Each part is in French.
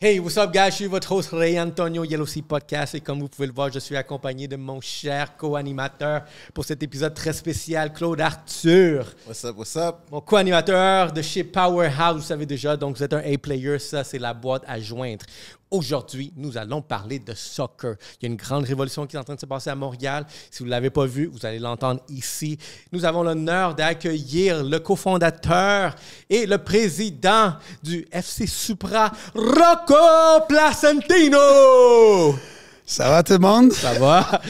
Hey, what's up, guys? Je suis votre host, Ray Antonio, Yellow Sea Podcast. Et comme vous pouvez le voir, je suis accompagné de mon cher co-animateur pour cet épisode très spécial, Claude Arthur. What's up, what's up? Mon co-animateur de chez Powerhouse, vous savez déjà. Donc, vous êtes un A-player. Ça, c'est la boîte à joindre. Aujourd'hui, nous allons parler de soccer. Il y a une grande révolution qui est en train de se passer à Montréal. Si vous ne l'avez pas vu, vous allez l'entendre ici. Nous avons l'honneur d'accueillir le cofondateur et le président du FC Supra, Rocco Placentino! Ça va tout le monde? Ça va?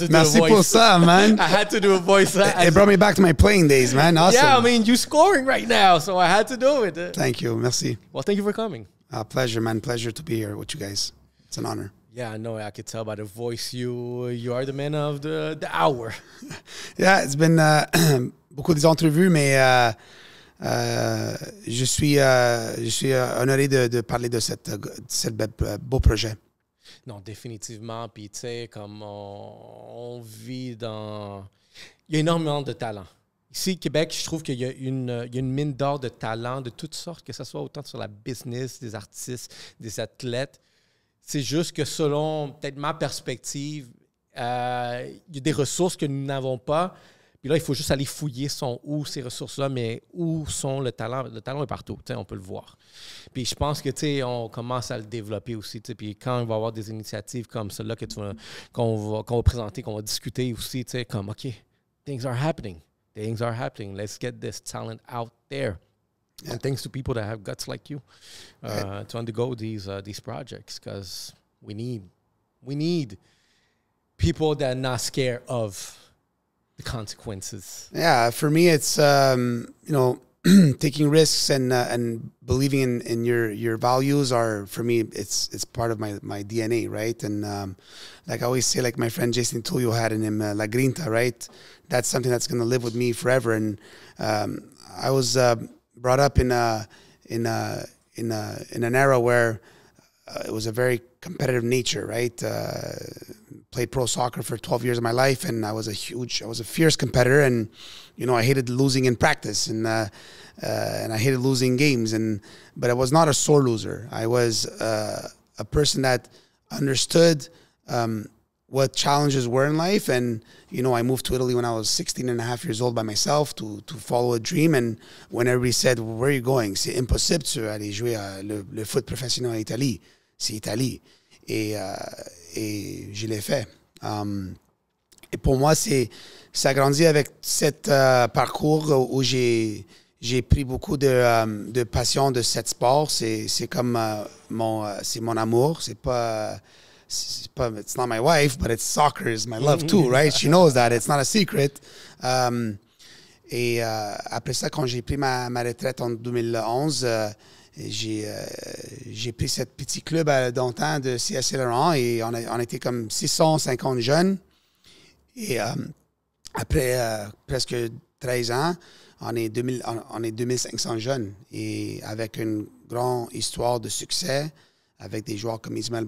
Merci pour ça, man. I had to do a voice. It brought me back to my playing days, man. Awesome. Yeah, I mean, you're scoring right now, so I had to do it. Thank you. Merci. Well, thank you for coming. Pleasure, man. Pleasure to be here with you guys. It's an honor. Yeah, I know. I could tell by the voice you are the man of the hour. Yeah, it's been beaucoup des entrevues, mais je suis honoré de parler de cette beau projet. Non, définitivement. Puis, tu sais, comme on vit dans... Il y a énormément de talent. Ici, au Québec, je trouve qu'il y a une mine d'or de talent de toutes sortes, que ce soit autant sur la business, des artistes, des athlètes. C'est juste que selon peut-être ma perspective, il y a des ressources que nous n'avons pas. Puis là, il faut juste aller fouiller où ces ressources-là, mais où sont le talent. Le talent est partout, on peut le voir. Puis je pense que on commence à le développer aussi. Puis quand il va y avoir des initiatives comme celle-là qu'on va présenter, qu'on va discuter aussi, comme OK, things are happening. Things are happening. Let's get this talent out there. Yeah. And thanks to people that have guts like you to undergo these projects, because we need people that are not scared of the consequences. Yeah, for me, it's taking risks and believing in your values are, for me, it's part of my DNA, right? And like I always say, like my friend Jason Tulio had in him, La Grinta, right? That's something that's going to live with me forever. And I was brought up in an era where it was a very competitive nature, right? Played pro soccer for 12 years of my life, and I was a fierce competitor, and I hated losing in practice, and I hated losing games, but I was not a sore loser. I was a person that understood what challenges were in life, and I moved to Italy when I was 16 and a half years old by myself to follow a dream. And when everybody said, well, "Where are you going? C'est impossible de aller jouer le foot professionnel en Italie. C'est Italie." Et je l'ai fait. Et pour moi, ça a grandi avec cet parcours où j'ai pris beaucoup de passion de cet sport. C'est comme c'est mon amour. It's not my wife, but it's soccer is my love too, right? She knows that. It's not a secret. Et après ça, quand j'ai pris ma retraite en 2011, j'ai pris ce petit club d'antan de CSC Laurent et on était comme 650 jeunes. Et après presque 13 ans, on est 2500 jeunes. Et avec une grande histoire de succès, avec des joueurs comme Ismaël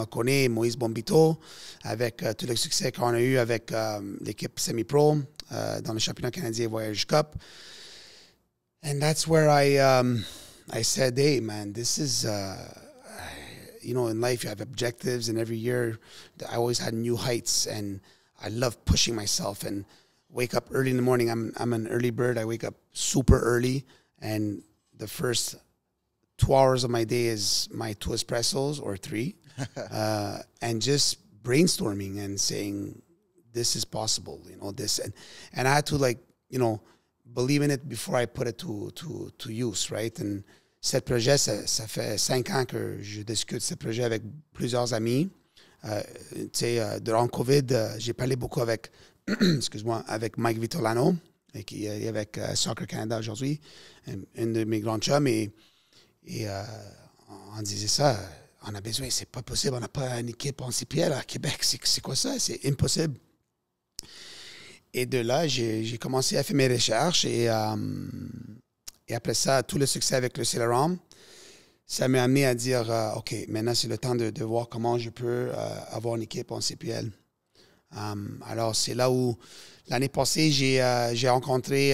Koné, Moïse Bombito, avec tout le succès qu'on a eu avec l'équipe semi-pro dans le championnat canadien Voyage Cup. And that's where I said, hey, man, this is, in life you have objectives, and every year I always had new heights, and I love pushing myself and wake up early in the morning. I'm an early bird. I wake up super early, and the first 2 hours of my day is my 2 espressos or 3, and just brainstorming and saying, this is possible, this. And I had to believe in it before I put it to use, right? And cet projet, ça fait 5 ans que je discute ce projet avec plusieurs amis. Durant COVID, j'ai parlé beaucoup avec, avec Mike Vitolano, qui est avec Soccer Canada aujourd'hui, un de mes grands chums, et on disait ça, on a besoin, c'est pas possible, on n'a pas une équipe en CPL à Québec, c'est quoi ça? C'est impossible. Et de là, j'ai commencé à faire mes recherches et après ça, tout le succès avec le Celeron, ça m'a amené à dire, OK, maintenant c'est le temps de voir comment je peux avoir une équipe en CPL. Alors, c'est là où, l'année passée, j'ai rencontré,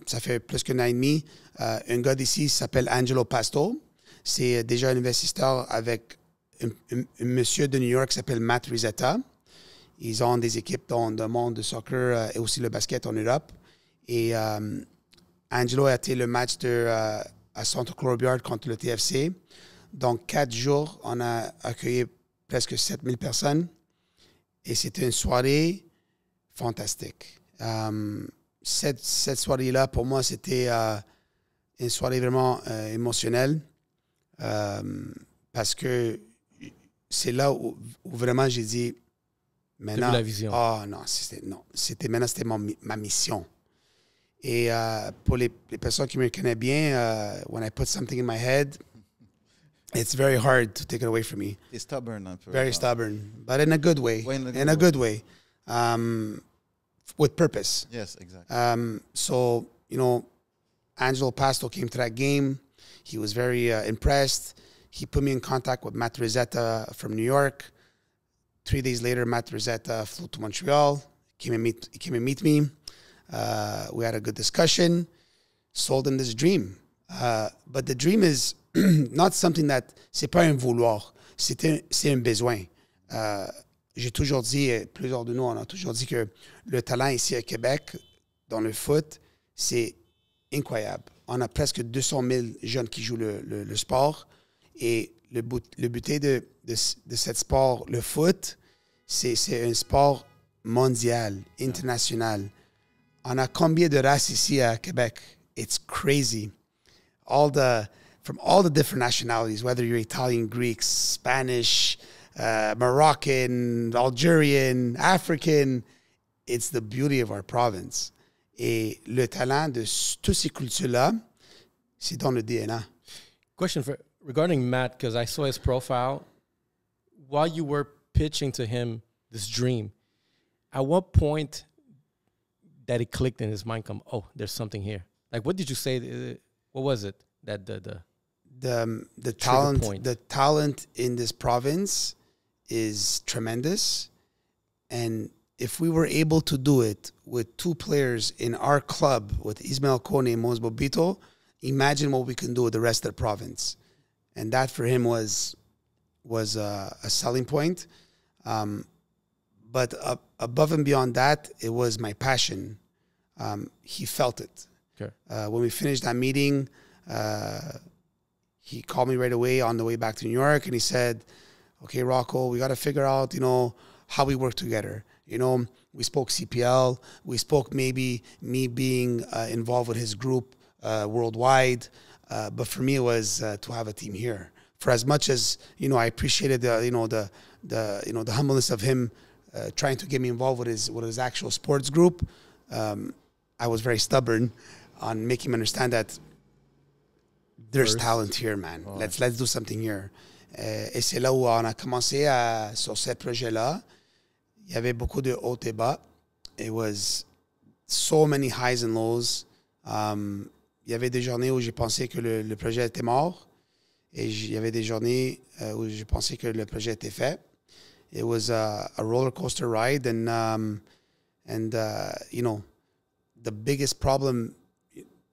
ça fait plus qu'un an et demi, un gars d'ici qui s'appelle Angelo Pasto. c'est déjà un investisseur avec un monsieur de New York qui s'appelle Matt Rizzetta. Ils ont des équipes dans le monde de soccer et aussi le basket en Europe. Et Angelo a été le match à Centre Courtyard contre le TFC. Donc, 4 jours, on a accueilli presque 7000 personnes. Et c'était une soirée fantastique. Cette soirée-là, pour moi, c'était une soirée vraiment émotionnelle. Parce que c'est là où vraiment j'ai dit, maintenant, la vision. Maintenant, c'était ma mission. Et pour les personnes qui me connaissent bien, when I put something in my head, it's very hard to take it away from me. It's stubborn un peu. Very stubborn, but in a good way. In a good way. With purpose. Yes, exactly. So, Angelo Pasto came to that game. He was very impressed. He put me in contact with Matt Rizzetta from New York. 3 days later, Matt Rizzetta flew to Montreal. He came and meet me. We had a good discussion. Sold him this dream. But the dream is not something that... C'est pas un vouloir. C'est un besoin. J'ai toujours dit, plusieurs de nous, on a toujours dit que le talent ici à Québec, dans le foot, c'est incroyable. On a presque 200 000 jeunes qui jouent le sport. Et le but de ce sport, le foot, c'est un sport mondial, international. On a combien de races ici à Québec? It's crazy. From all the different nationalities, whether you're Italian, Greek, Spanish, Moroccan, Algerian, African, it's the beauty of our province. Et le talent de toutes ces cultures-là, c'est dans le DNA. Question regarding Matt, because I saw his profile. While you were pitching to him this dream, at what point that it clicked in his mind, there's something here? Like, what did you say? What was it that the talent in this province is tremendous, and if we were able to do it with 2 players in our club, with Ismael Kone and Mos Bobito, imagine what we can do with the rest of the province. And that for him was a selling point. But above and beyond that, it was my passion. He felt it. Okay. When we finished that meeting, he called me right away on the way back to New York, and he said, okay, Rocco, we got to figure out, how we work together. We spoke CPL. We spoke maybe me being involved with his group worldwide. But for me, it was to have a team here. For as much as, I appreciated the humbleness of him trying to get me involved with his actual sports group, I was very stubborn on making him understand that there's talent here, man. Wow. Let's do something here. Et c'est là où on a commencé sur ce projet-là. Il y avait beaucoup de hauts et bas. It was so many highs and lows. Il y avait des journées où j'ai pensé que le projet était mort. Et il y avait des journées où j'ai pensé que le projet était fait. It was a roller coaster ride. And the biggest problem...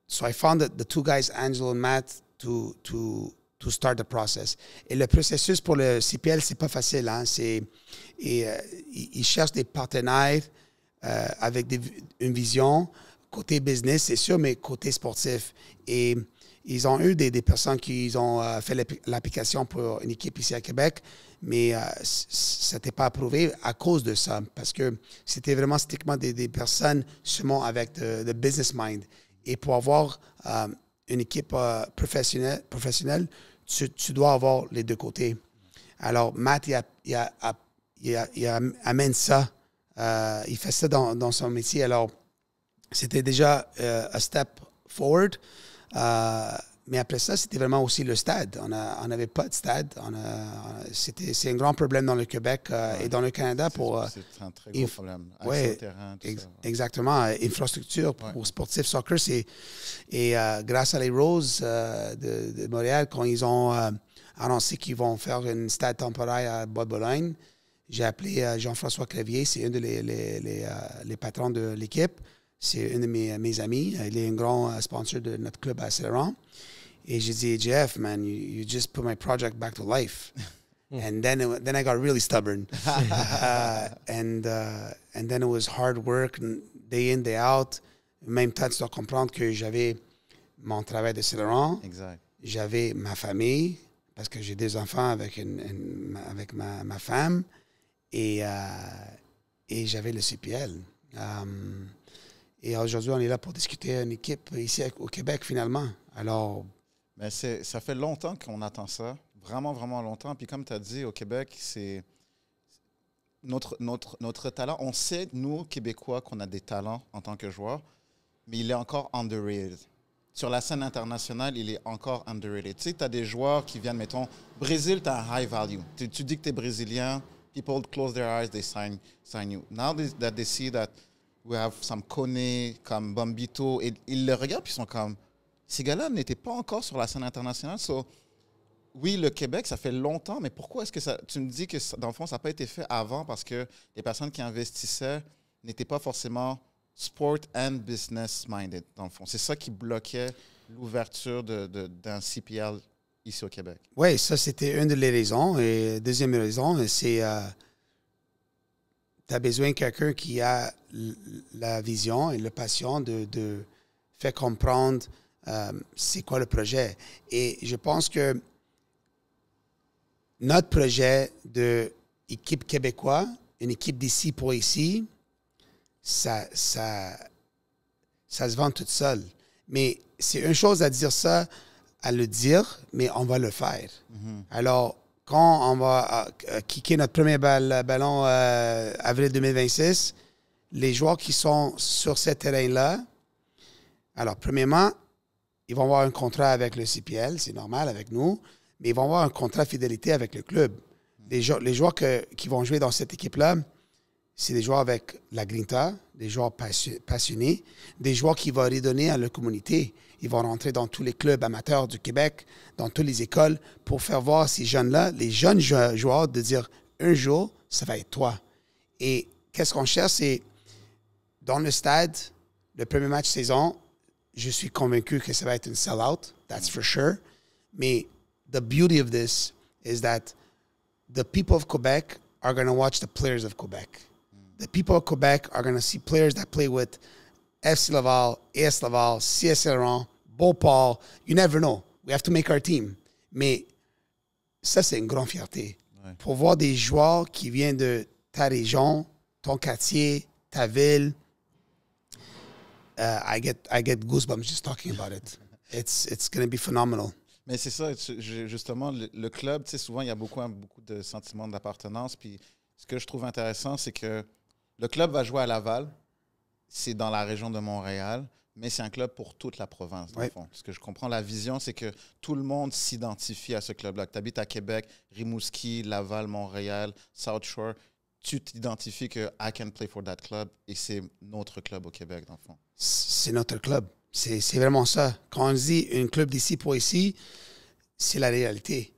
So I found that the 2 guys, Angelo and Matt, to start the process. Et le processus pour le CPL, c'est pas facile. Hein? Ils cherchent des partenaires avec une vision côté business, c'est sûr, mais côté sportif. Et ils ont eu des personnes qui ont fait l'application pour une équipe ici à Québec, mais ça n'était pas approuvé à cause de ça, parce que c'était vraiment strictement des personnes seulement avec de business mind. Et pour avoir une équipe professionnelle, tu dois avoir les 2 côtés. Alors, Matt, il amène ça. Il fait ça dans son métier. Alors, c'était déjà un step forward. Mais après ça, c'était vraiment aussi le stade. On n'avait pas de stade. C'est un grand problème dans le Québec et dans le Canada. C'est un très gros problème. Accès au terrain, tout ça. Exactement. Infrastructure pour sportifs, soccer. Et grâce à les Roses de Montréal, quand ils ont annoncé qu'ils vont faire un stade temporaire à Bois-de-Boulogne, j'ai appelé Jean-François Clavier. C'est un les patrons de l'équipe. C'est un de mes amis. Il est un grand sponsor de notre club à Saint-Laurent. Et j'ai dit, Jeff, man, you just put my project back to life. And then I got really stubborn. And then it was hard work, day in, day out. En même temps, tu dois comprendre que j'avais mon travail de célébrant. Exact. J'avais ma famille, parce que j'ai 2 enfants avec ma femme. Et j'avais le CPL. Et aujourd'hui, on est là pour discuter une équipe ici au Québec, finalement. Alors... Mais ça fait longtemps qu'on attend ça. Vraiment, vraiment longtemps. Puis comme tu as dit, au Québec, c'est notre talent. On sait, nous, Québécois, qu'on a des talents en tant que joueurs, mais il est encore underrated. Sur la scène internationale, il est encore underrated. Tu sais, tu as des joueurs qui viennent, mettons, Brésil, tu as un high value. Tu dis que tu es brésilien, people close their eyes, they sign you. Now that they see that we have some Kone, comme Bambito, et ils le regardent, puis ils sont comme, ces gars-là n'étaient pas encore sur la scène internationale. So, oui, le Québec, ça fait longtemps, mais pourquoi est-ce que ça... Tu me dis que, dans le fond, ça n'a pas été fait avant parce que les personnes qui investissaient n'étaient pas forcément sport and business minded, dans le fond. C'est ça qui bloquait l'ouverture d'un CPL ici au Québec. Oui, ça, c'était une des raisons. Et deuxième raison, c'est tu as besoin de quelqu'un qui a la vision et la passion de faire comprendre c'est quoi le projet. Et je pense que notre projet d'équipe québécois, une équipe d'ici pour ici, ça se vend toute seule. Mais c'est une chose à dire ça, à le dire, mais on va le faire. Mm-hmm. Alors, quand on va kicker notre premier ballon avril 2026, les joueurs qui sont sur ce terrain-là, alors, premièrement, ils vont avoir un contrat avec le CPL, c'est normal avec nous, mais ils vont avoir un contrat de fidélité avec le club. Les joueurs qui vont jouer dans cette équipe-là, c'est des joueurs avec la grinta, des joueurs passionnés, des joueurs qui vont redonner à leur communauté. Ils vont rentrer dans tous les clubs amateurs du Québec, dans toutes les écoles, pour faire voir ces jeunes-là, les jeunes joueurs, de dire, un jour, ça va être toi. Et qu'est-ce qu'on cherche, c'est, dans le stade, le premier match saison, je suis convaincu que ça va être une sell-out, that's for sure. Mais the beauty of this is that the people of Quebec are going to watch the players of Quebec. The people of Quebec are going to see players that play with FC Laval, AS Laval, CS Laurent, Beauport. You never know. We have to make our team. Mais ça, c'est une grande fierté. Ouais. Pour voir des joueurs qui viennent de ta région, ton quartier, ta ville, I get goosebumps just talking about it. It's going to be phenomenal. Mais c'est ça, justement, le club, tu sais, souvent, il y a beaucoup de sentiments d'appartenance. Puis ce que je trouve intéressant, c'est que le club va jouer à Laval. C'est dans la région de Montréal, mais c'est un club pour toute la province, dans le fond. Ce que je comprends, la vision, c'est que tout le monde s'identifie à ce club-là. Que tu habites à Québec, Rimouski, Laval, Montréal, South Shore, tu t'identifies que I can play for that club et c'est notre club au Québec, dans le fond. C'est notre club. C'est vraiment ça. Quand on dit un club d'ici pour ici, c'est la réalité.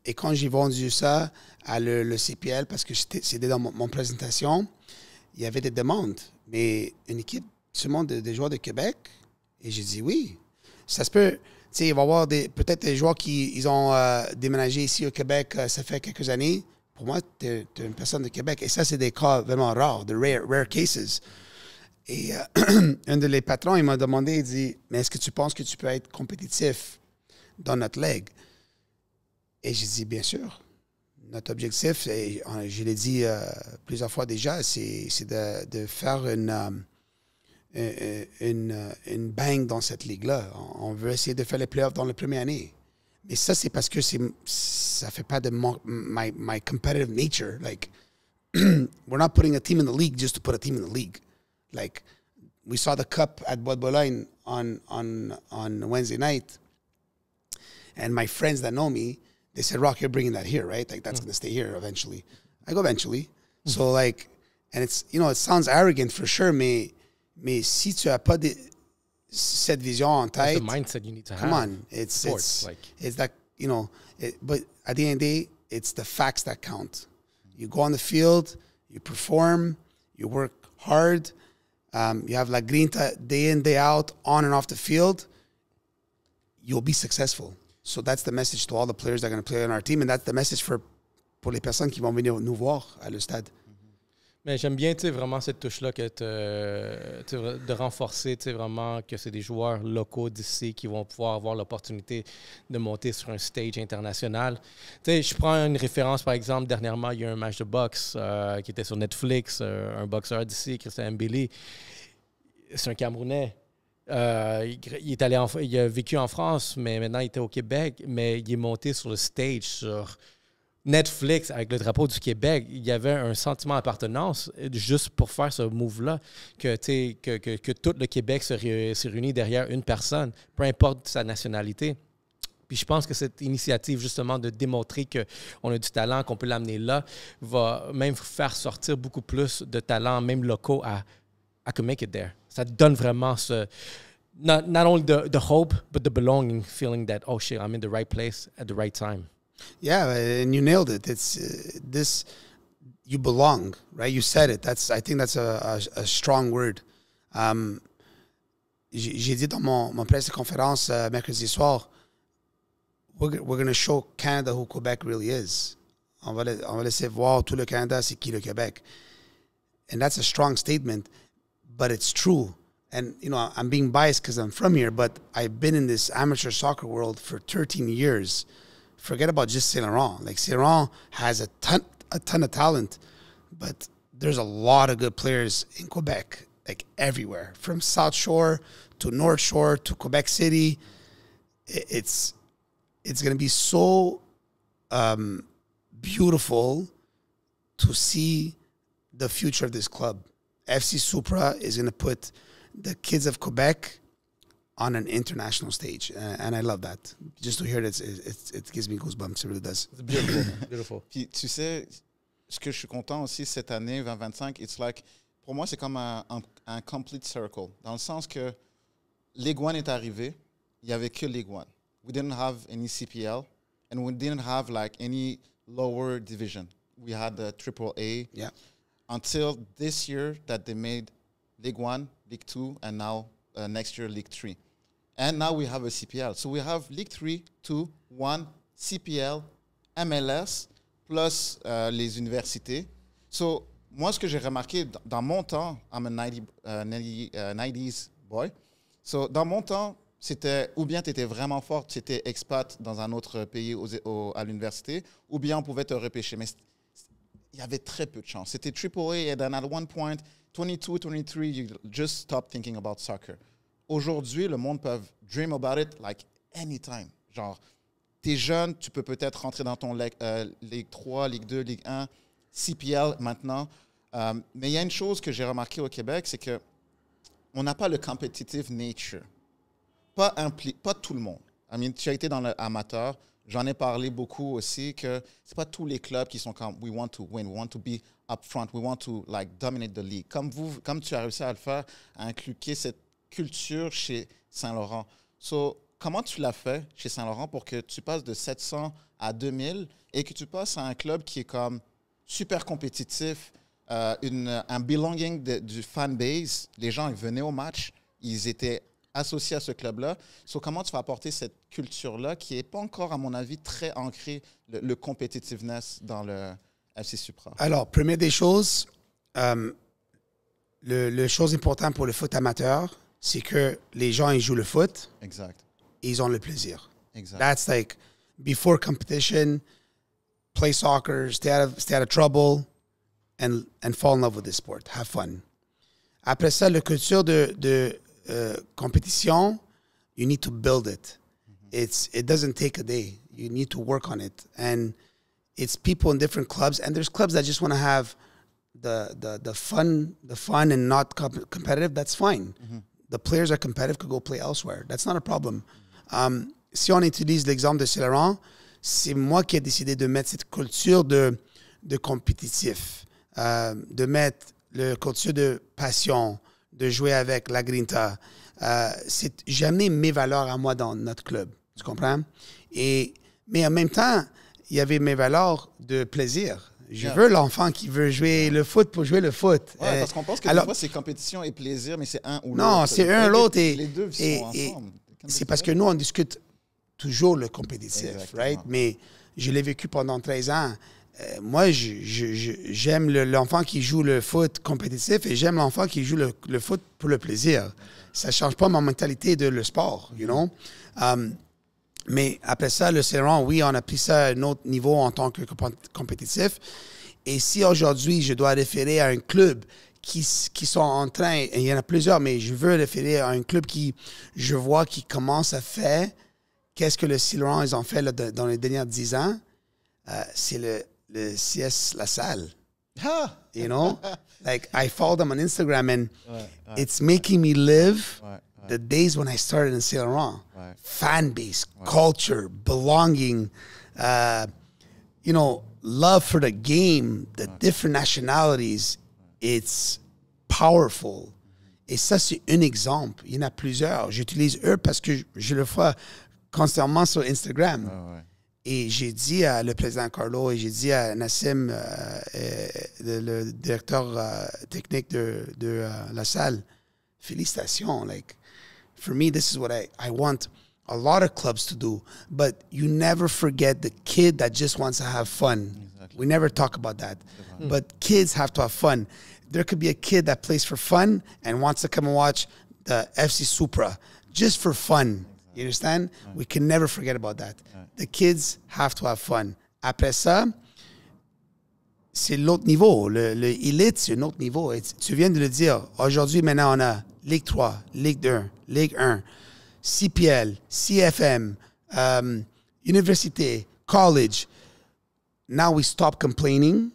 Et quand j'ai vendu ça à le CPL, parce que c'était dans mon présentation, il y avait des demandes. Mais une équipe seulement des joueurs de Québec, et j'ai dit oui. Ça se peut, tu sais, il va y avoir peut-être des joueurs qui ont déménagé ici au Québec, ça fait quelques années. Pour moi, tu es une personne de Québec. Et ça, c'est des cas vraiment rares, de rare cases. Et un de les patrons, il m'a demandé, il dit, mais est-ce que tu penses que tu peux être compétitif dans notre ligue? Et j'ai dit, bien sûr. Notre objectif, et je l'ai dit plusieurs fois déjà, c'est de faire une bang dans cette ligue-là. On veut essayer de faire les playoffs dans la première année. Mais ça, c'est parce que ça fait pas de my competitive nature. Like, we're not putting a team in the league just to put a team in the league. Like, we saw the cup at Bois de Boulogne on Wednesday night, and my friends that know me, they said, Rock, you're bringing that here, right? Like, that's going to stay here eventually. I go, eventually. So, like, and it's, you know, it sounds arrogant for sure, mais si tu n'as pas cette vision en tête, that's the mindset you need to have. Come on. It's that, you know, but at the end of the day, it's the facts that count. You go on the field, you perform, you work hard, you have la grinta day in, day out, on and off the field. you'll be successful. So that's the message to all the players that are going to play on our team, and that's the message pour les personnes qui vont venir nous voir à le stade. Mais j'aime bien, tu sais, vraiment cette touche-là de renforcer, tu sais, vraiment que c'est des joueurs locaux d'ici qui vont pouvoir avoir l'opportunité de monter sur un stage international. Tu sais, je prends une référence, par exemple, dernièrement, il y a un match de boxe qui était sur Netflix, un boxeur d'ici, Christian Mbili. C'est un Camerounais. Il a vécu en France, mais maintenant il était au Québec, mais il est monté sur le stage sur Netflix avec le drapeau du Québec. Il y avait un sentiment d'appartenance juste pour faire ce move-là, que tout le Québec se réunit derrière une personne, peu importe sa nationalité. Puis je pense que cette initiative, justement, de démontrer qu'on a du talent, qu'on peut l'amener là, va même faire sortir beaucoup plus de talents, même locaux, à I could make it there. Ça donne vraiment ce... Not only the hope, but the belonging, feeling that, oh shit, I'm in the right place at the right time. Yeah, and you nailed it. It's you belong, right? You said it. I think that's a strong word. J'ai dit dans mon presse de conférence mercredi soir, we're going to show Canada who Quebec really is. On va laisser voir tout le Canada, c'est qui le Québec. And that's a strong statement, but it's true. And, you know, I'm being biased because I'm from here, but I've been in this amateur soccer world for 13 years. Forget about just Saint Laurent. Like, Saint Laurent has a ton of talent, but there's a lot of good players in Quebec, like everywhere, from South Shore to North Shore to Quebec City. It's going to be so beautiful to see the future of this club. FC Supra is going to put the kids of Quebec on an international stage, and I love that. Just to hear it, it gives me goosebumps. It really does. It's beautiful, beautiful. Puis tu sais, ce que je suis content aussi cette année 2025, it's like, pour moi c'est comme un complete circle, dans le sens que Ligue 1 est arrivé, il y avait que Ligue 1. We didn't have any CPL, and we didn't have like any lower division. We had the AAA. Yeah. Until this year that they made Ligue 1, Ligue 2, and now next year Ligue 3. And now we have a CPL. So we have Ligue 3, 2, 1, CPL, MLS, plus les universités. So, moi, ce que j'ai remarqué dans mon temps, I'm a 90s boy. So, dans mon temps, c'était ou bien tu étais vraiment fort, tu étais expat dans un autre pays à l'université, ou bien on pouvait te repêcher. Mais il y avait très peu de chance. C'était AAA, and then at one point, 22, 23, you just stop thinking about soccer. Aujourd'hui, le monde peut dream about it like anytime. Genre, t'es jeune, tu peux peut-être rentrer dans ton Ligue 3, Ligue 2, Ligue 1, CPL maintenant. Mais il y a une chose que j'ai remarqué au Québec, c'est que on n'a pas le competitive nature. Pas tout le monde. I mean, tu as été dans l'amateur. J'en ai parlé beaucoup aussi que c'est pas tous les clubs qui sont comme we want to win, we want to be up front, we want to like dominate the league. Comme tu as réussi à le faire, à inculquer cette culture chez Saint-Laurent. So, comment tu l'as fait chez Saint-Laurent pour que tu passes de 700 à 2000 et que tu passes à un club qui est comme super compétitif, un belonging du fan base. Les gens ils venaient au match, ils étaient associé à ce club-là. So, comment tu vas apporter cette culture-là qui n'est pas encore, à mon avis, très ancrée, le competitiveness dans le FC Supra? Alors, première des choses, le chose importante pour le foot amateur, c'est que les gens, ils jouent le foot. Exact. Et ils ont le plaisir. Exact. That's like, before competition, play soccer, stay out of trouble, and fall in love with the sport. Have fun. Après ça, la culture de competition, you need to build it. It doesn't take a day. You need to work on it. And it's people in different clubs, and there's clubs that just want to have the fun and not competitive. That's fine. The players are competitive, could go play elsewhere. That's not a problem. Si on utilise l'exemple de Saint Laurent, c'est moi qui ai décidé de mettre cette culture de compétitif, de mettre le culture de passion, de jouer avec la grinta. J'ai amené mes valeurs à moi dans notre club. Tu comprends? Mais en même temps, il y avait mes valeurs de plaisir. Je veux l'enfant qui veut jouer le foot pour jouer le foot. Ouais, parce qu'on pense que des fois, c'est compétition et plaisir, mais c'est un ou l'autre. Non, c'est un ou l'autre. Les deux sont ensemble. C'est parce que nous, on discute toujours le compétitif, Exactement. right? Mais je l'ai vécu pendant 13 ans. Moi, j'aime l'enfant qui joue le foot compétitif et j'aime l'enfant qui joue le foot pour le plaisir. Ça ne change pas ma mentalité de le sport, you know? Mais après ça, le Saint-Laurent, oui, on a pris ça à un autre niveau en tant que compétitif. Et si aujourd'hui, je dois référer à un club qui sont en train, et il y en a plusieurs, mais je veux référer à un club qui, je vois, qui commence à faire qu'est-ce que le Saint-Laurent, ils ont fait là, dans les derniers 10 ans, c'est le CS La Salle. You know? Like, I follow them on Instagram and it's making me live the days when I started in Saint Laurent. Fan base, culture, belonging, you know, love for the game, the different nationalities. It's powerful. Et ça, c'est un exemple. Il y en a plusieurs. J'utilise eux parce que je le fais constamment sur Instagram. Et j'ai dit à le président Carlo et j'ai dit à Nassim, le directeur technique de la salle, félicitations. Like, for me, this is what I want a lot of clubs to do. But you never forget the kid that just wants to have fun. Exactly. We never talk about that. But kids have to have fun. There could be a kid that plays for fun and wants to come and watch the FC Supra just for fun. You understand? We can never forget about that. The kids have to have fun. Après ça, c'est l'autre niveau. Le élite, c'est un autre niveau. Et tu viens de le dire. Aujourd'hui, maintenant, on a Ligue 3, Ligue 2, Ligue 1, CPL, CFM, université, college. Now we stop complaining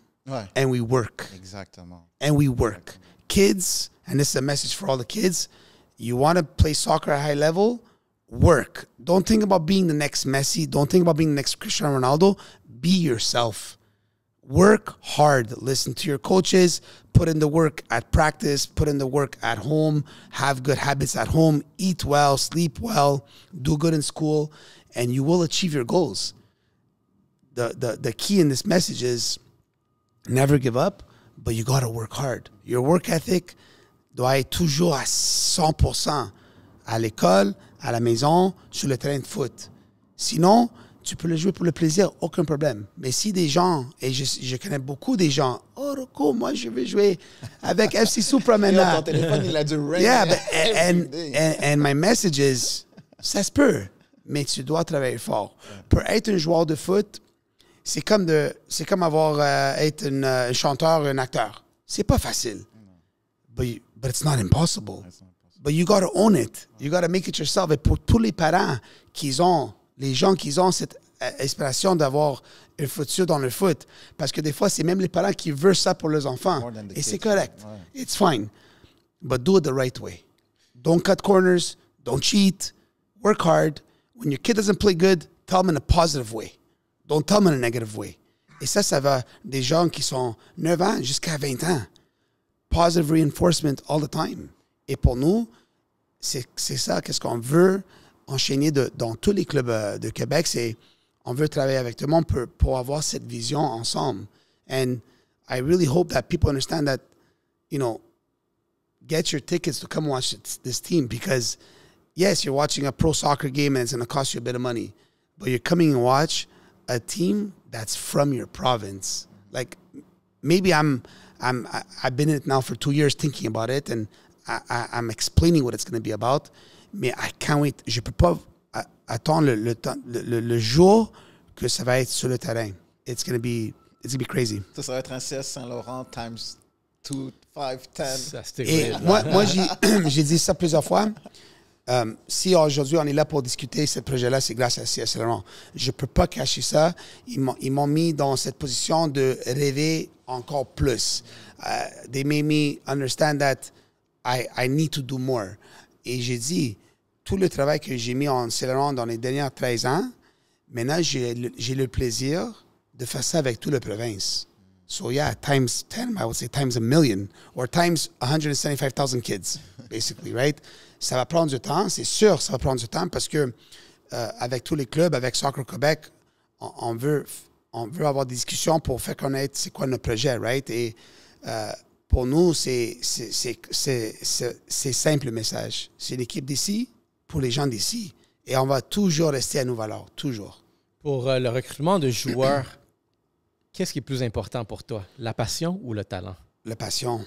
and we work. Exactement. And we work. Kids, and this is a message for all the kids, you want to play soccer at a high level, work. Don't think about being the next Messi. Don't think about being the next Cristiano Ronaldo. Be yourself. Work hard. Listen to your coaches. Put in the work at practice. Put in the work at home. Have good habits at home. Eat well. Sleep well. Do good in school. And you will achieve your goals. The key in this message is never give up, but you got to work hard. Your work ethic doit être toujours à 100% à l'école, à la maison, sur le terrain de foot. Sinon, tu peux le jouer pour le plaisir, aucun problème. Mais si des gens, et je connais beaucoup des gens, oh Rocco, moi je veux jouer avec FC Supra maintenant. Ton téléphone, il a du ring. Yeah, but, and my message is, ça se peut, mais tu dois travailler fort. Pour être un joueur de foot, c'est comme avoir être un chanteur, un acteur. C'est pas facile. But it's not impossible. But you got to own it. You got to make it yourself. Et pour tous les parents les gens qui ont cette inspiration d'avoir un futur dans le foot, parce que des fois, c'est même les parents qui veulent ça pour leurs enfants. Et c'est correct. It's fine. But do it the right way. Don't cut corners. Don't cheat. Work hard. When your kid doesn't play good, tell them in a positive way. Don't tell them in a negative way. Et ça va des gens qui sont 9 ans jusqu'à 20 ans. Positive reinforcement all the time. Et pour nous, c'est ça, qu'est-ce qu'on veut enchaîner dans tous les clubs de Québec, c'est on veut travailler avec tout le monde pour avoir cette vision ensemble. And I really hope that people understand that, you know, get your tickets to come watch this team because, yes, you're watching a pro soccer game and it's going to cost you a bit of money, but you're coming and watch a team that's from your province. Like, maybe I've been in it now for 2 years thinking about it and I'm explaining what it's going to be about, mais I can't wait. Je peux pas attendre le jour que ça va être sur le terrain. It's going to be crazy. Ça va être un CS Saint-Laurent times 2, 5, 10. Et moi j'ai dit ça plusieurs fois. Si aujourd'hui on est là pour discuter ce projet-là, c'est grâce à CS Saint-Laurent. Je peux pas cacher ça. Ils m'ont mis dans cette position de rêver encore plus. They made me understand that I need to do more. Et j'ai dit, tout le travail que j'ai mis en Saint-Laurent dans les dernières 13 ans, maintenant, j'ai le plaisir de faire ça avec toute la province. So yeah, times 10, I would say times a million, or times 175,000 kids, basically, right? Ça va prendre du temps, c'est sûr, ça va prendre du temps parce que avec tous les clubs, avec Soccer Québec, on veut avoir des discussions pour faire connaître c'est quoi notre projet, right? Et pour nous, c'est simple le message. C'est l'équipe d'ici pour les gens d'ici. Et on va toujours rester à nos valeurs, toujours. Pour le recrutement de joueurs, qu'est-ce qui est plus important pour toi? La passion ou le talent? La passion.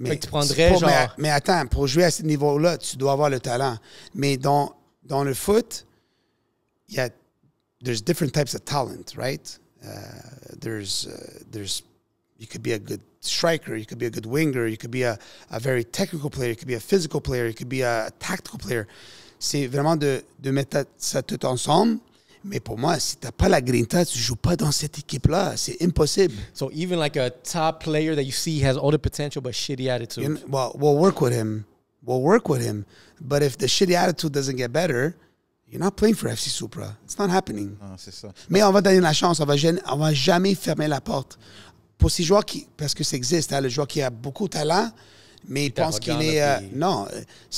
Fait que tu prendrais genre... mais attends, pour jouer à ce niveau-là, tu dois avoir le talent. Mais dans le foot, there's different types of talent, right? You could be a good striker, you could be a good winger, you could be a very technical player, you could be a physical player, you could be a tactical player. C'est vraiment de mettre ça tout ensemble. Mais pour moi, si tu n'as pas la grinta, tu ne joues pas dans cette équipe-là. C'est impossible. So even like a top player that you see has all the potential but shitty attitude. We'll work with him. But if the shitty attitude doesn't get better, you're not playing for FC Supra. It's not happening. Non, c'est ça. Mais on va donner la chance. On va jamais fermer la porte. Pour ces joueurs parce que ça existe, hein, le joueur qui a beaucoup de talent, mais il pense qu'il est... non,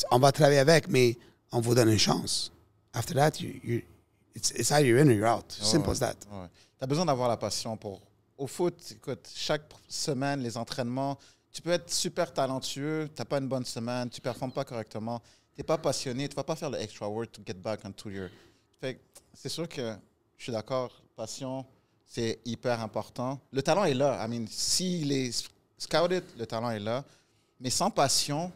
on va travailler avec, mais on vous donne une chance. After that, it's either you're in or you're out. Simple as that. Ouais. Tu as besoin d'avoir la passion pour... Au foot, écoute, chaque semaine, les entraînements, tu peux être super talentueux, tu n'as pas une bonne semaine, tu ne performes pas correctement, tu n'es pas passionné, tu ne vas pas faire le extra work to get back onto your... Fait c'est sûr que je suis d'accord, passion, c'est hyper important. Le talent est là. I mean, s'il est scouted, le talent est là. Mais sans passion,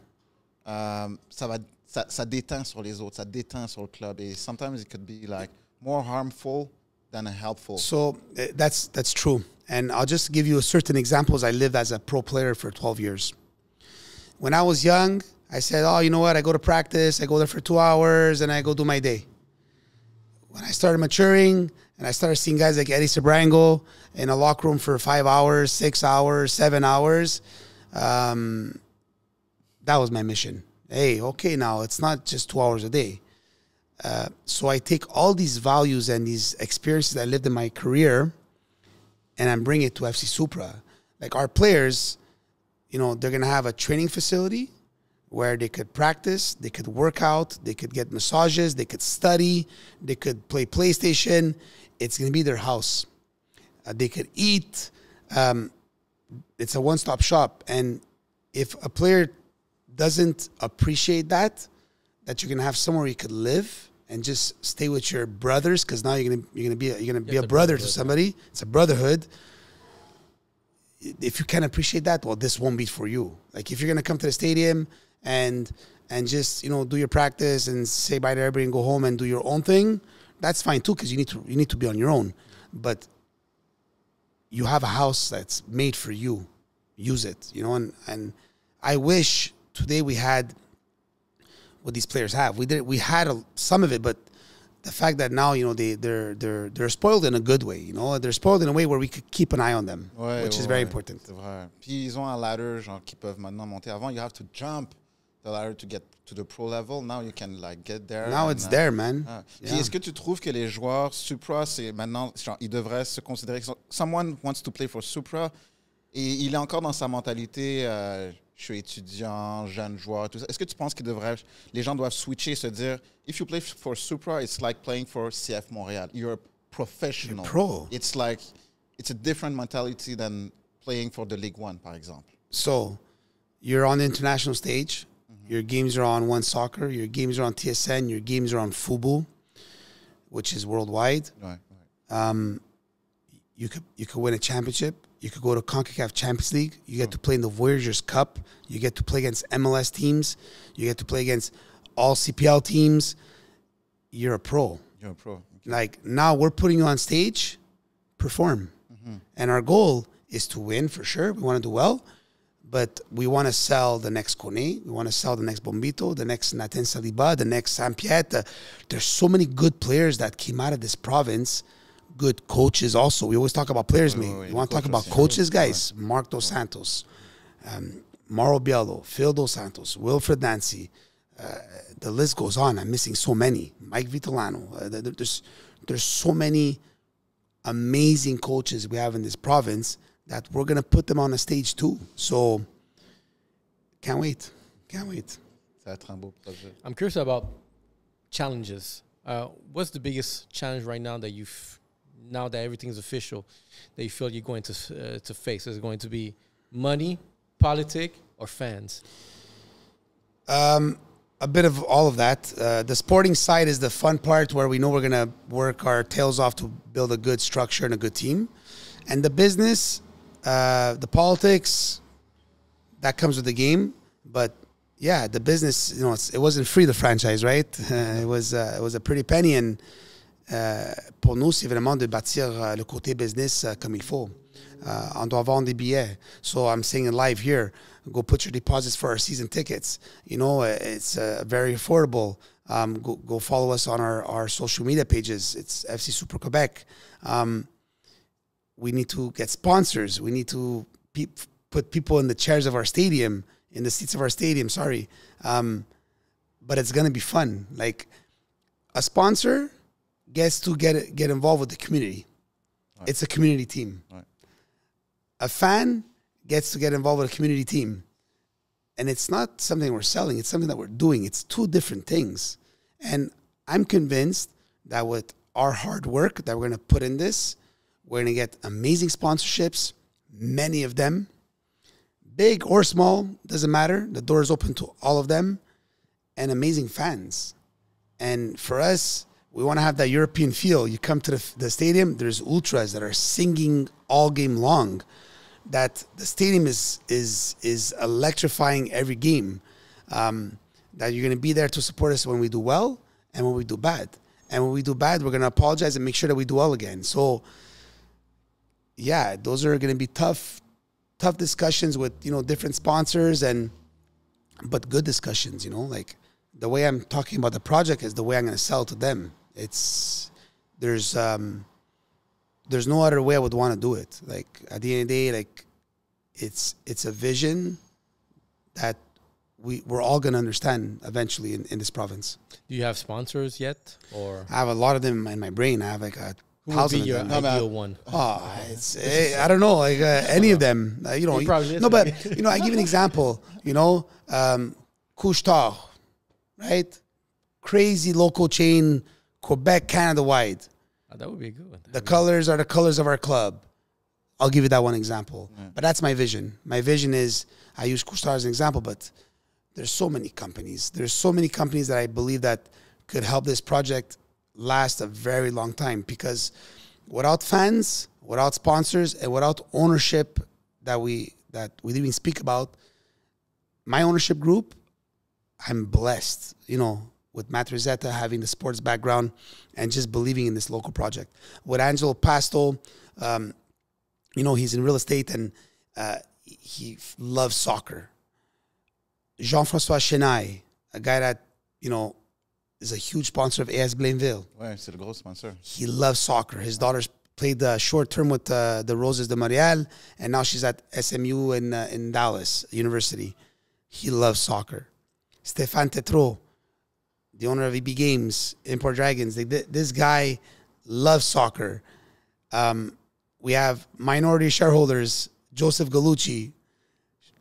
ça déteint sur les autres, ça déteint sur le club. Et sometimes it could be like more harmful than helpful. So that's true. And I'll just give you certain examples. I lived as a pro player for 12 years. When I was young, I said, oh, you know what? I go to practice, I go there for 2 hours, and I go do my day. When I started maturing, and I started seeing guys like Eddie Sabrango in a locker room for 5 hours, 6 hours, 7 hours, that was my mission. Hey, okay, now it's not just 2 hours a day. So I take all these values and these experiences I lived in my career, and I'm bringing it to FC Supra. Like our players, you know, they're going to have a training facility where they could practice, they could work out, they could get massages, they could study, they could play PlayStation. It's going to be their house. They could eat. It's a one-stop shop. And if a player doesn't appreciate that you're going to have somewhere you could live and just stay with your brothers, because now you're going to be a brother to somebody. It's a brotherhood. If you can't appreciate that, well, this won't be for you. Like if you're going to come to the stadium and just, you know, do your practice and say bye to everybody and go home and do your own thing, that's fine too, because you need to be on your own. But you have a house that's made for you. Use it, you know. And I wish today we had what these players have. We had some of it, but the fact that now, you know, they're spoiled in a good way, you know. They're spoiled in a way where we could keep an eye on them, which is very important. C'est vrai. Puis ils ont un ladder, genre, qui peuvent maintenant monter. Avant, you have to jump the ladder to get to the pro level. Now you can like get there. Now it's there, man. Puis est-ce que tu trouves que les joueurs Supra, c'est maintenant, genre, ils devraient se considérer que someone wants to play for Supra et il est encore dans sa mentalité, je suis étudiant, jeune joueur, tout ça. Est-ce que tu penses les gens doivent switcher, se dire, if you play for Supra, it's like playing for CF Montréal. You're a professional. You're pro. It's like, it's a different mentality than playing for the League One, par exemple. So, you're on the international stage. Mm-hmm. Your games are on One Soccer. Your games are on TSN. Your games are on Fubo, which is worldwide. Right. You could win a championship. You could go to CONCACAF Champions League. You get to play in the Voyageurs Cup. You get to play against MLS teams. You get to play against all CPL teams. You're a pro. You're a pro. Okay. Like, now we're putting you on stage, perform. Mm-hmm. And our goal is to win, for sure. We want to do well. But we want to sell the next Kone. We want to sell the next Bombito, the next Nathan Saliba, the next Sampiet. There's so many good players that came out of this province. Good coaches also. We always talk about players, mate. You want to talk about coaches, guys? Mark Dos Santos, Mauro Biello, Phil Dos Santos, Wilfred Nancy. The list goes on. I'm missing so many. Mike Vitolano. There's so many amazing coaches we have in this province that we're going to put them on a stage too. So, can't wait. Can't wait. I'm curious about challenges. What's the biggest challenge right now that now that everything's official, that you feel you're going to face? Is it going to be money, politics, or fans? a bit of all of that. The sporting side is the fun part where we know we're going to work our tails off to build a good structure and a good team. And the business, the politics, that comes with the game. But yeah, the business, you know, it wasn't free, the franchise, right? It was a pretty penny. And pour nous, c'est vraiment de bâtir le côté business comme il faut. On doit vendre des billets. So I'm saying it live here. Go put your deposits for our season tickets. You know, it's very affordable. Go follow us on our social media pages. It's FC Supra Québec. We need to get sponsors. We need to put people in the chairs of our stadium, in the seats of our stadium, sorry. But it's going to be fun. Like, a sponsor gets to get involved with the community. Right. It's a community team. Right. A fan gets to get involved with a community team. And it's not something we're selling. It's something that we're doing. It's two different things. And I'm convinced that with our hard work that we're going to put in this, we're going to get amazing sponsorships, many of them. Big or small, doesn't matter. The door is open to all of them. And amazing fans. And for us, we want to have that European feel. You come to the stadium, there's ultras that are singing all game long. That the stadium is electrifying every game. That you're going to be there to support us when we do well and when we do bad. And when we do bad, we're going to apologize and make sure that we do well again. So, yeah, those are going to be tough discussions with, you know, different sponsors, but good discussions, you know. Like, the way I'm talking about the project is the way I'm going to sell to them. There's no other way I would want to do it. Like, at the end of the day, like, it's a vision that we're all going to understand eventually in this province. Do you have sponsors yet? Or I have a lot of them in my brain. I have like a who would be thousand your of them. ideal one? Oh, I don't know, like any of them. You know, no, but you know, I give an example. You know, Couche-Tard, right? Crazy local chain, Quebec, Canada wide. Oh, that would be a good one. The colors are the colors of our club. I'll give you that one example. Yeah. But that's my vision. My vision is, I use Couche-Tard as an example, but there's so many companies. There's so many companies that I believe that could help this project last a very long time, because without fans, without sponsors, and without ownership that we didn't even speak about, my ownership group, I'm blessed, you know, with Matt Rosetta having the sports background and just believing in this local project. With Angelo Pasto, you know, he's in real estate and he loves soccer. Jean-François Chenaille, a guy that, you know, is a huge sponsor of AS Blainville. Ouais, c'est le gros sponsor. He loves soccer. His daughter's played short term with the Roses de Montréal, and now she's at SMU in Dallas University. He loves soccer. Stéphane Tétrault, the owner of EB Games, Import Dragons. This guy loves soccer. We have minority shareholders, Joseph Gallucci,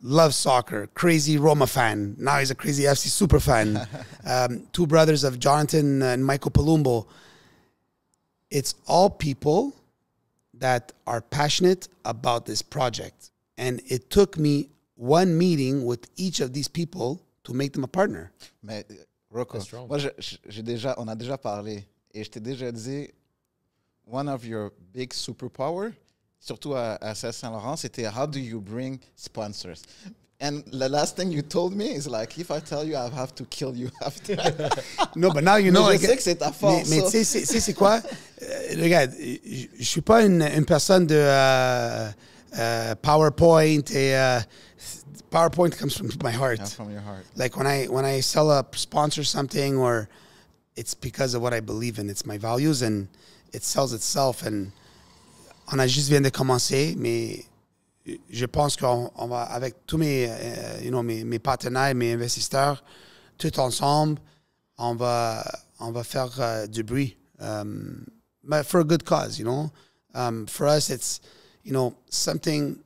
loves soccer, crazy Roma fan. Now he's a crazy FC Supra fan. Two brothers of Jonathan and Michael Palumbo. It's all people that are passionate about this project. And it took me one meeting with each of these people to make them a partner. Mais Rocco, moi, on a déjà parlé et je t'ai déjà dit, one of your big superpower, surtout à Saint-Laurent, c'était how do you bring sponsors? And the last thing you told me is like, if I tell you, I have to kill you after. No, but now you know. Je sais que c'est ta force. Mais tu sais, c'est quoi? Regarde, je suis pas une personne de PowerPoint et PowerPoint comes from my heart. Yeah, from your heart. Like when I sell a sponsor something, or it's because of what I believe in. It's my values and it sells itself. And on a juste vient de commencer, mais je pense qu'on va, avec tous mes partenaires, mes investisseurs, tout ensemble, on va faire du bruit. But for a good cause, you know. For us, it's, you know, something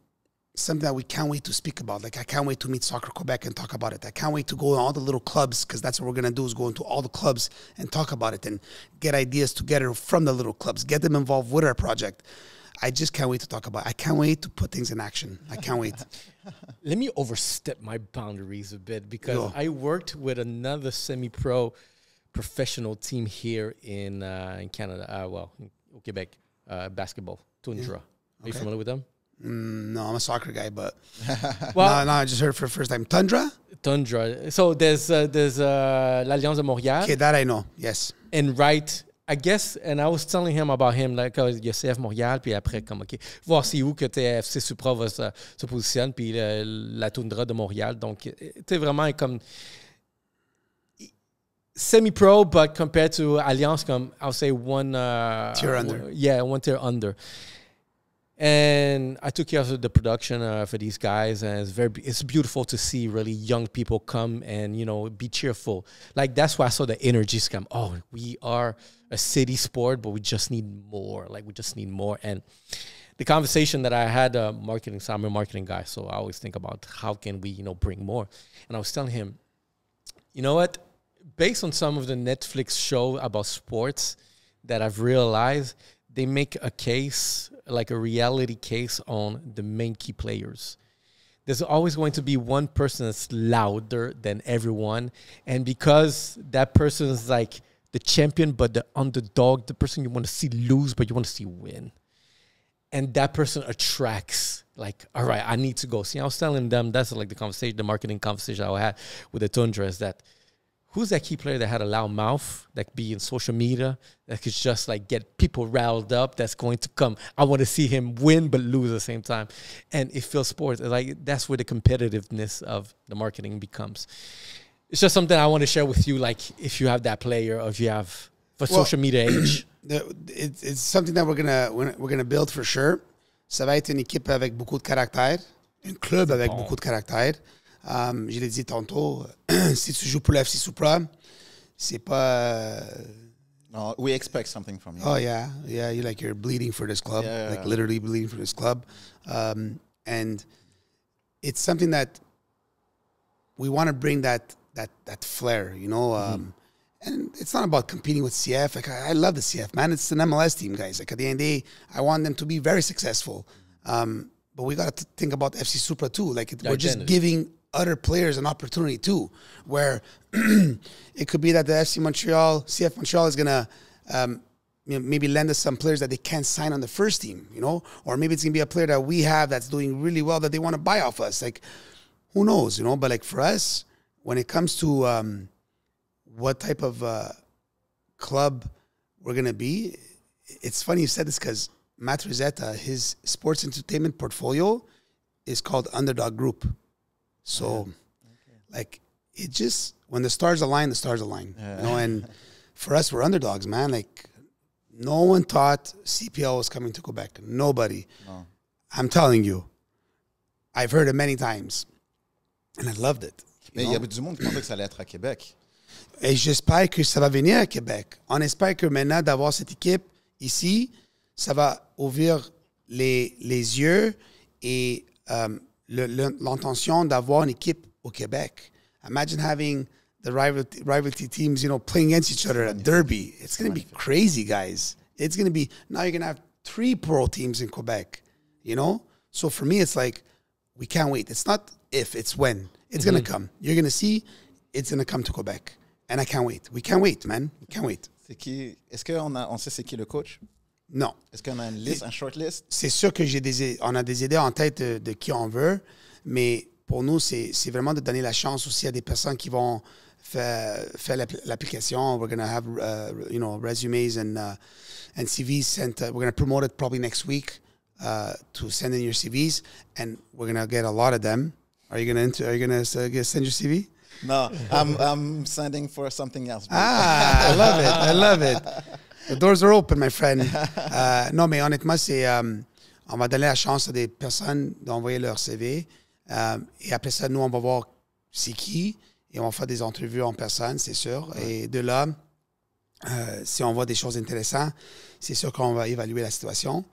that we can't wait to speak about. Like, I can't wait to meet Soccer Quebec and talk about it. I can't wait to go in all the little clubs, because that's what we're going to do, is go into all the clubs and talk about it and get ideas together from the little clubs, get them involved with our project. I just can't wait to talk about it. I can't wait to put things in action. I can't wait. Let me overstep my boundaries a bit because I worked with another semi-pro professional team here in Canada. Well, in Québec, basketball, Tundra. Are you familiar with them? No, I'm a soccer guy, but well, no, I just heard for the first time. Tundra? Tundra. So there's l'Alliance de Montréal. Okay, that I know, yes. And right, I guess, and I was telling him about him, like, il y a CF Montréal, puis après, comme, OK, voir c'est où que FC Supra va se positionne, puis la Tundra de Montréal. Donc, tu vraiment comme semi-pro, but compared to Alliance, comme, I'll say one tier under. Yeah, one tier under. And I took care of the production for these guys, and it's beautiful to see really young people come and, you know, be cheerful. Like, that's why I saw the energy come. Oh, we are a city sport, but we just need more. Like, we just need more. And the conversation that I had, marketing, so I'm a marketing guy, so I always think about how can we, you know, bring more. And I was telling him, you know what? Based on some of the Netflix show about sports that I've realized, they make a case, like a reality case on the main key players. There's always going to be one person that's louder than everyone. And because that person is like the champion, but the underdog, the person you want to see lose, but you want to see win. And that person attracts, like, all right, I need to go. See, I was telling them, that's like the conversation, the marketing conversation I had with the Tundra is that, who's that key player that had a loud mouth, that could be in social media, that could just like get people riled up, that's going to come? I want to see him win but lose at the same time. And it feels sports. Like, that's where the competitiveness of the marketing becomes. It's just something I want to share with you, like if you have that player or if you have for social media age. It's something that we're gonna build for sure. Ça va être une équipe avec beaucoup de caractère, un club avec beaucoup de caractère. Je l'ai dit tantôt, si tu joues pour le FC Supra, c'est pas... No, we expect something from you. Oh, yeah. Yeah, you're bleeding for this club. Yeah. Like, literally bleeding for this club. And it's something that we want to bring that flair, you know? And it's not about competing with CF. Like, I love the CF, man. It's an MLS team, guys. Like, at the end of the day, I want them to be very successful. But we got to think about FC Supra, too. Like, we're just giving other players an opportunity too, where it could be that the CF Montreal is gonna maybe lend us some players that they can't sign on the first team, you know, or maybe it's gonna be a player that we have that's doing really well that they want to buy off us. Like, who knows, you know? But like for us, when it comes to what type of club we're gonna be, it's funny you said this because Matt Rosetta, his sports entertainment portfolio is called Underdog Group. So, like, it just, when the stars align, the stars align. You know, and for us, we're underdogs, man. Like, no one thought CPL was coming to Quebec. Nobody. No. I'm telling you. I've heard it many times. And I loved it. Mais il y avait du monde qui pensait que ça allait être à Québec. Et j'espère que ça va venir à Québec. On espère que maintenant, d'avoir cette équipe ici, ça va ouvrir les yeux et... l'intention d'avoir une équipe au Québec. Imagine having the rivalry teams, you know, playing against each other at Derby. It's going to be crazy, guys. It's going to be, now you're going to have 3 pro teams in Quebec, you know? So for me, it's like, we can't wait. It's not if, it's when. It's going to come. You're going to see, it's going to come to Quebec. And I can't wait. We can't wait, man. We can't wait. C'est qui? Est-ce qu'on sait c'est qui le coach? Non. Est-ce qu'on a une liste, un short list? C'est sûr que on a des idées en tête de qui on veut, mais pour nous, c'est vraiment de donner la chance aussi à des personnes qui vont faire l'application. We're going to have, you know, resumes and CVs sent. We're going to promote it probably next week to send in your CVs, and we're going to get a lot of them. Are you going to send your CV? No, I'm sending for something else. I love it. I love it. The doors are open, my friend. Non, mais honnêtement, on va donner la chance à des personnes d'envoyer leur CV. Et après ça, nous, on va voir c'est qui. Et on va faire des entrevues en personne, c'est sûr. Et de là, si on voit des choses intéressantes, c'est sûr qu'on va évaluer la situation.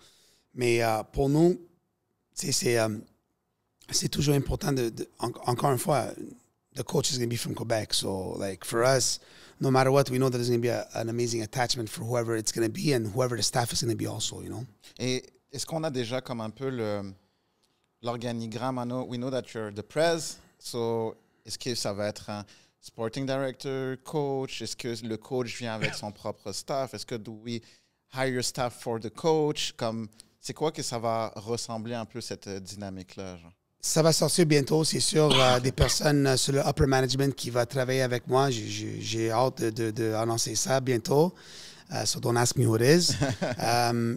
Mais pour nous, c'est toujours important encore une fois, the coach is going to be from Quebec. So, like, for us, no matter what, we know that there's going to be an amazing attachment for whoever it's going to be and whoever the staff is going to be also, you know? Et est-ce qu'on a déjà comme un peu l'organigramme? We know that you're the pres, so est-ce que ça va être un sporting director, coach? Est-ce que le coach vient avec son propre staff? Est-ce que do we hire staff for the coach? C'est quoi que ça va ressembler un peu cette dynamique-là? Genre? Ça va sortir bientôt, c'est sûr. Des personnes sur le upper management qui vont travailler avec moi. J'ai hâte d'annoncer ça bientôt. So don't ask me who it is.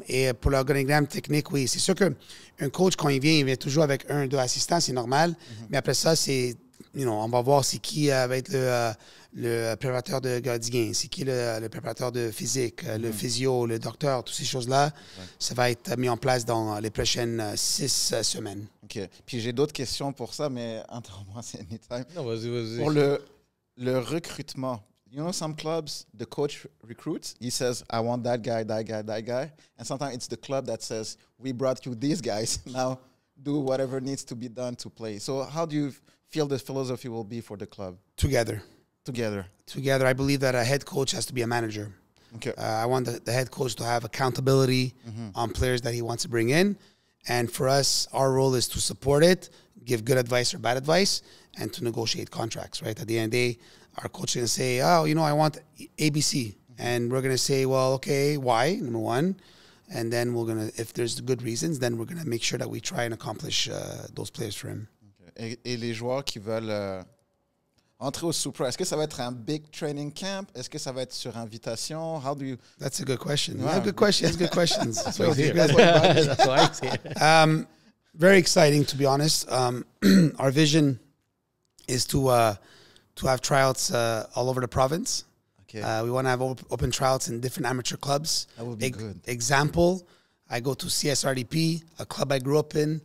Et pour l'organigramme technique, oui, c'est sûr qu'un coach, quand il vient toujours avec 1 ou 2 assistants, c'est normal. Mais après ça, c'est, on va voir c'est qui va être le préparateur de gardien, c'est qui le préparateur de physique, le physio, le docteur, toutes ces choses-là. Ça va être mis en place dans les prochaines 6 semaines. OK. Puis j'ai d'autres questions pour ça, mais interromps-moi, c'est anytime. Non, vas-y. Pour le recrutement, you know, some clubs, the coach recruits. He says, I want that guy, that guy, that guy. And sometimes it's the club that says, we brought you these guys. Now do whatever needs to be done to play. So how do you feel the philosophy will be for the club? Together. I believe that a head coach has to be a manager. Okay. I want the head coach to have accountability on players that he wants to bring in. And for us, our role is to support it, give good advice or bad advice, and to negotiate contracts, right? At the end of the day, our coach is going to say, I want ABC. And we're going to say, well, okay, why, number one? And then we're going to, if there's good reasons, then we're going to make sure that we try and accomplish those players for him. Okay. Et les joueurs qui veulent entrer au Supra, est-ce que ça va être un big training camp? Est-ce que ça va être sur invitation? How do you... That's a good question. Yeah, good question. That's good questions. That's why he's here. Very exciting, to be honest. Our vision is to have tryouts all over the province. Okay. We want to have open tryouts in different amateur clubs. That would be good. Example, I go to CSRDP, a club I grew up in.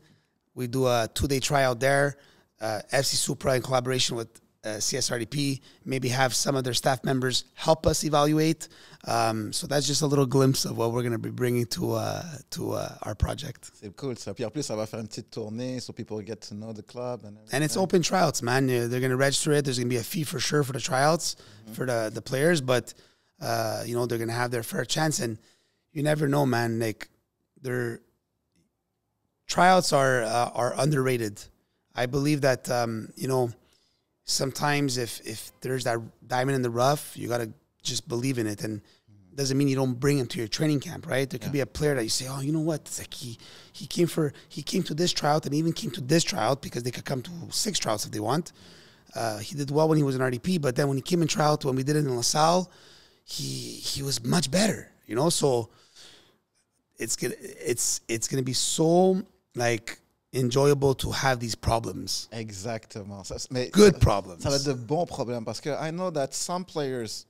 We do a 2-day tryout there. FC Supra in collaboration with CSRDP, maybe have some of their staff members help us evaluate. So that's just a little glimpse of what we're going to be bringing to our project. C'est cool ça. Puis en plus, ça va faire une petite tournée so people get to know the club. And it's open tryouts, man. They're going to register it. There's going to be a fee for sure for the tryouts for the players, but they're going to have their fair chance. And you never know, man. Like their tryouts are underrated. I believe that sometimes if there's that diamond in the rough, you got to just believe in it. And it doesn't mean you don't bring him to your training camp, right? There could be a player that you say, oh, you know what? It's like he came to this tryout and even came to this tryout because they could come to 6 tryouts if they want. He did well when he was in RDP, but then when he came in tryout, when we did it in LaSalle, he was much better, So it's gonna be so like enjoyable to have these problems. Exactement. Good problems. Ça va être de bons problèmes parce que I know that some players,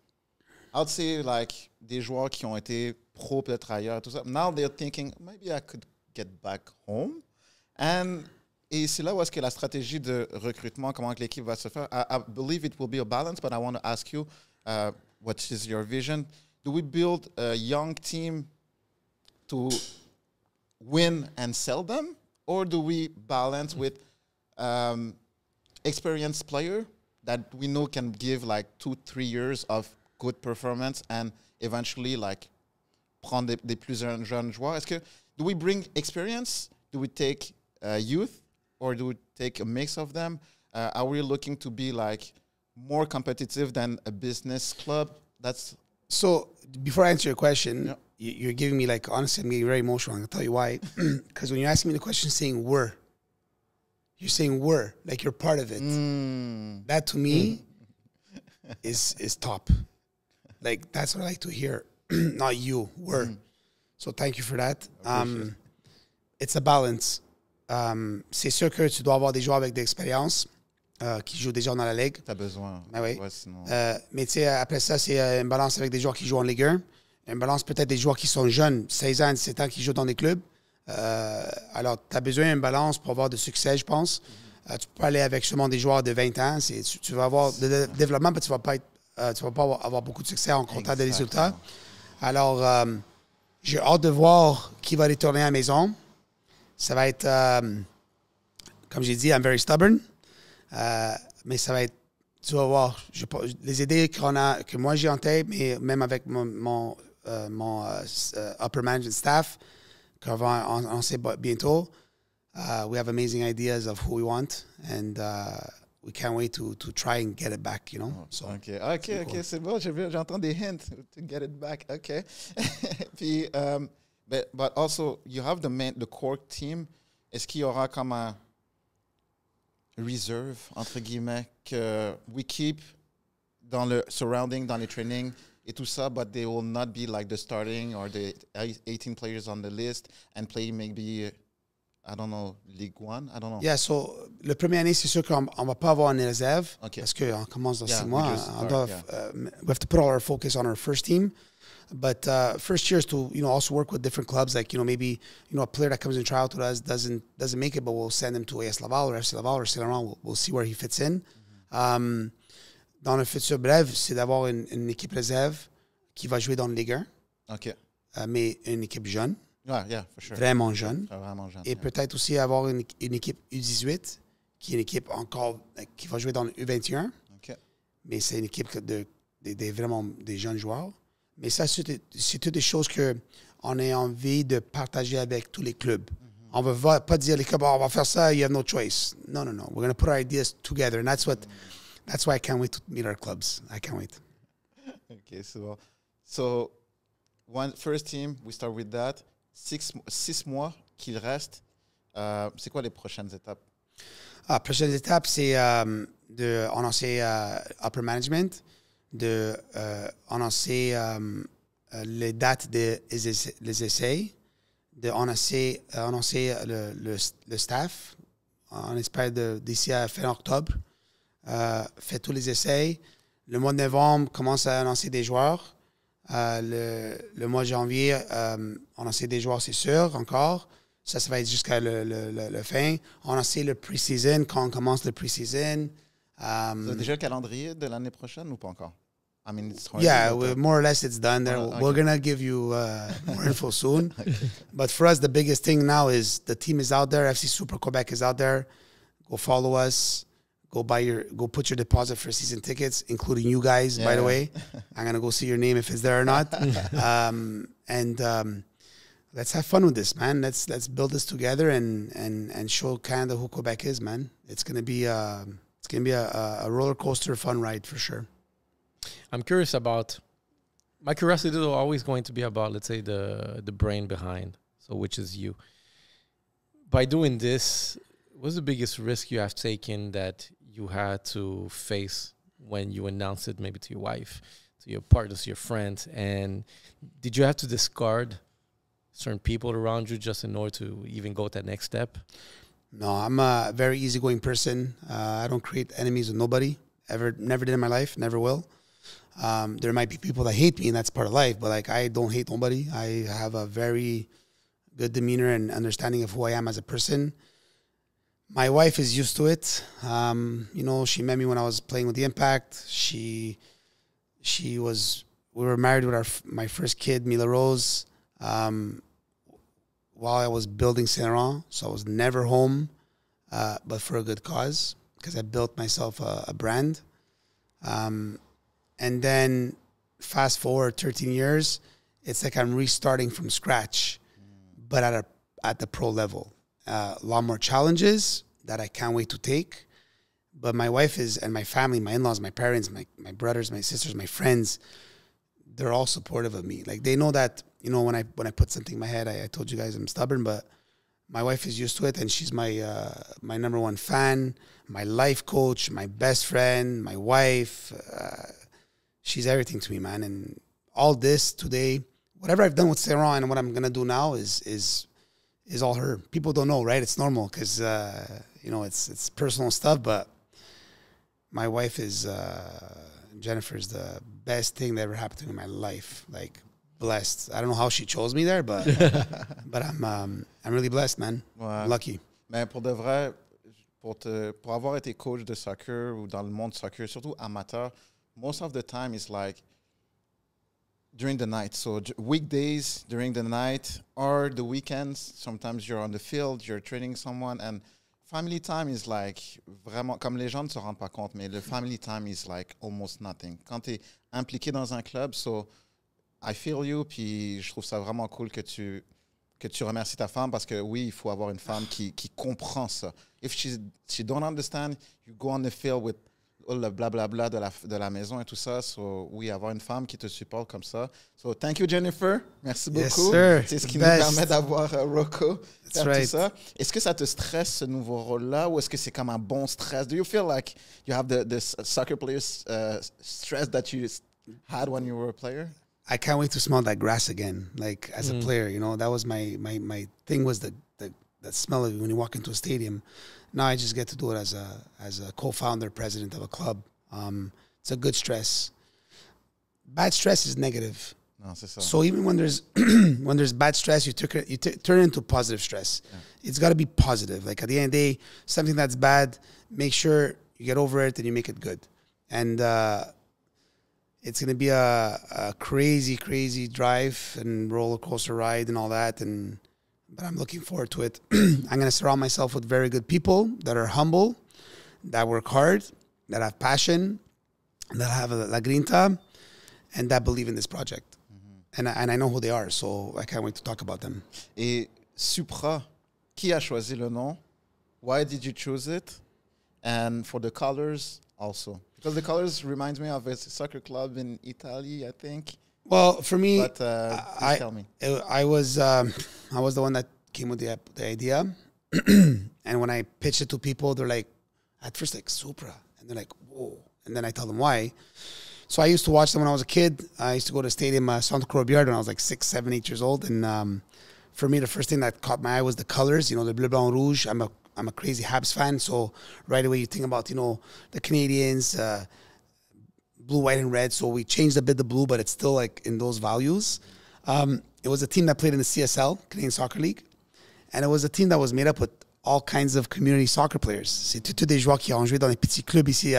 I'd say like des joueurs qui ont été pro peut-être ailleurs, tout ça, now they're thinking, maybe I could get back home. Et c'est là où est-ce que la stratégie de recrutement, comment que l'équipe va se faire. I believe it will be a balance, but I want to ask you, what is your vision? Do we build a young team to win and sell them? Or do we balance with experienced player that we know can give like 2-3 years of good performance and eventually like prendre des plus jeunes joueurs? Do we bring experience? Do we take youth? Or do we take a mix of them? Are we looking to be like more competitive than a business club? So before I answer your question, you're giving me like, honestly, I'm getting very emotional. I'll tell you why. Because when you're asking me the question saying we're, you're saying we're, like you're part of it. That to me is top. Like that's what I like to hear. Not you, we're. So thank you for that. It's a balance. C'est sûr que tu dois avoir des joueurs avec de l'expérience qui jouent déjà dans la ligue. T'as besoin. Ah oui. Ouais, sinon... mais tu sais, après ça, c'est une balance avec des joueurs qui jouent en Ligue 1. Une balance peut-être des joueurs qui sont jeunes, 16 ans, 17 ans, qui jouent dans des clubs. Alors, tu as besoin d'une balance pour avoir de succès, je pense. Tu peux pas aller avec seulement des joueurs de 20 ans. Tu vas avoir de développement, mais tu vas pas avoir beaucoup de succès en comptant des résultats. Alors, j'ai hâte de voir qui va retourner à la maison. Ça va être, comme j'ai dit, I'm very stubborn. Mais ça va être, tu vas voir, les idées que moi j'ai en tête, mais même avec mon upper management staff, qu'on va annoncer bientôt. We have amazing ideas of who we want, and we can't wait to try and get it back, you know. So, OK, c'est bon. J'entends des hints to get it back. OK. Puis, but also, you have the core team. Est-ce qu'il y aura comme un reserve, entre guillemets, que we keep dans le surrounding, dans les trainings et tout ça, but they will not be like the starting or the 18 players on the list and play maybe, I don't know, League One? I don't know. Yeah, so le première année, c'est sûr qu'on ne va pas avoir une réserve parce qu'on commence dans 6 mois. We have to put all our focus on our first team. But first year is to, also work with different clubs. Like, maybe, a player that comes in trial to us doesn't make it, but we'll send him to AS Laval or FC Laval or Saint Laurent. We'll see where he fits in. Dans le futur bref, c'est d'avoir une équipe réserve qui va jouer dans le Ligue 1. OK. Mais une équipe jeune. Yeah, for sure. Vraiment jeune. Vraiment jeune. Et peut-être aussi avoir une équipe U18, qui est une équipe encore qui va jouer dans le U21. OK. Mais c'est une équipe vraiment des jeunes joueurs. Mais ça, c'est toutes des choses qu'on a envie de partager avec tous les clubs. On ne va pas dire les clubs, on va faire ça, you have no choice. No. We're going to put our ideas together. And that's why I can't wait to meet our clubs. I can't wait. OK, c'est bon. So, first team, we start with that. 6 mois qu'il reste. C'est quoi les prochaines étapes? Prochaines étapes, c'est d'annoncer upper management, d'annoncer les dates des essais, d'annoncer le staff. On espère d'ici à fin octobre. Fait tous les essais. Le mois de novembre, commence à annoncer des joueurs. Le mois de janvier, annoncer des joueurs, c'est sûr, encore. Ça va être jusqu'à le fin. Annoncer le pre-season, quand on commence le pre-season. Vous avez déjà le calendrier de l'année prochaine ou pas encore? I mean, it's more or less it's done there. Okay. We're going to give you more info soon. Okay. But for us, the biggest thing now is the team is out there. FC Supra Québec is out there. Go follow us. Go put your deposit for season tickets, including you guys, by the way. I'm going to go see your name if it's there or not. Let's have fun with this, man. Let's build this together and show kind of who Quebec is, man. It's going to be a roller coaster fun ride for sure. I'm curious about, my curiosity is always going to be about, let's say, the brain behind, so which is you. By doing this, what's the biggest risk you have taken that you had to face when you announced it, maybe to your wife, to your partners, to your friends? And did you have to discard certain people around you just in order to even go that next step? No, I'm a very easygoing person. I don't create enemies with nobody. Never did in my life, never will. There might be people that hate me, and that's part of life, but I don't hate nobody. I have a very good demeanor and understanding of who I am as a person. My wife is used to it. She met me when I was playing with the Impact. We were married with my first kid, Mila Rose, while I was building Saint Laurent. So I was never home, but for a good cause, because I built myself a brand. And then fast forward 13 years, it's like I'm restarting from scratch, but at the pro level. A lot more challenges that I can't wait to take. But my wife and my family, my in-laws, my parents, my brothers, my sisters, my friends, they're all supportive of me. Like, they know that, when I put something in my head, I told you guys I'm stubborn, but my wife is used to it, and she's my number one fan, my life coach, my best friend, my wife. She's everything to me, man. And all this today, whatever I've done with Sarah and what I'm gonna do now is all her. People don't know, right? It's normal because it's personal stuff. But my wife is Jennifer's the best thing that ever happened to me in my life. Like, blessed. I don't know how she chose me there, but but I'm really blessed, man. Ouais. I'm lucky. Mais pour de vrai, pour avoir été coach de soccer ou dans le monde soccer, surtout amateur, most of the time it's like during the night. So weekdays during the night or the weekends, sometimes you're on the field, you're training someone, and family time is like vraiment, comme les gens ne se rendent pas compte, mais le family time is like almost nothing. Quand tu es impliqué dans un club, so I feel you, puis je trouve ça vraiment cool que tu que tu remercies ta femme parce que oui, il faut avoir une femme qui comprend ça. If she don't understand, you go on the field with all le blablabla de la maison et tout ça. So, oui, avoir une femme qui te supporte comme ça. So, thank you, Jennifer. Merci beaucoup. C'est ce qui nous permet d'avoir Rocco. Faire tout ça. Est-ce que ça te stresse, ce nouveau rôle-là, ou est-ce que c'est comme un bon stress? Do you feel like you have the soccer player's stress that you had when you were a player? I can't wait to smell that grass again. Like, as a player, you know, that was my thing was the smell of it when you walk into a stadium. Now I just get to do it as a co-founder, president of a club. It's a good stress. Bad stress is negative. No, c'est ça. So even when there's bad stress, you turn it into positive stress. Yeah. It's got to be positive. Like at the end of the day, something that's bad, make sure you get over it and you make it good. And it's going to be a crazy, crazy drive and roller coaster ride and all that. But I'm looking forward to it. I'm going to surround myself with very good people that are humble, that work hard, that have passion, that have la grinta, and that believe in this project. And I know who they are, so I can't wait to talk about them. Et Supra, qui a choisi le nom? Why did you choose it? And for the colors also. Because the colors reminds me of a soccer club in Italy, I think. Well, for me, but tell me. I was the one that came with the idea. And when I pitched it to people, they're like, at first, like, Supra. And they're like, whoa. And then I tell them why. So I used to watch them when I was a kid. I used to go to stadium Centre Croix-Biard when I was like 6, 7, 8 years old. And for me, the first thing that caught my eye was the colors. You know, the bleu, blanc, rouge. I'm a crazy Habs fan. So right away you think about, you know, the Canadians, blue, white, and red. So we changed a bit the blue, but it's still like in those values. It was a team that played in the CSL, Canadian Soccer League. And it was a team that was made up with all kinds of community soccer players. C'est tous des joueurs qui ont joué dans les petits clubs ici,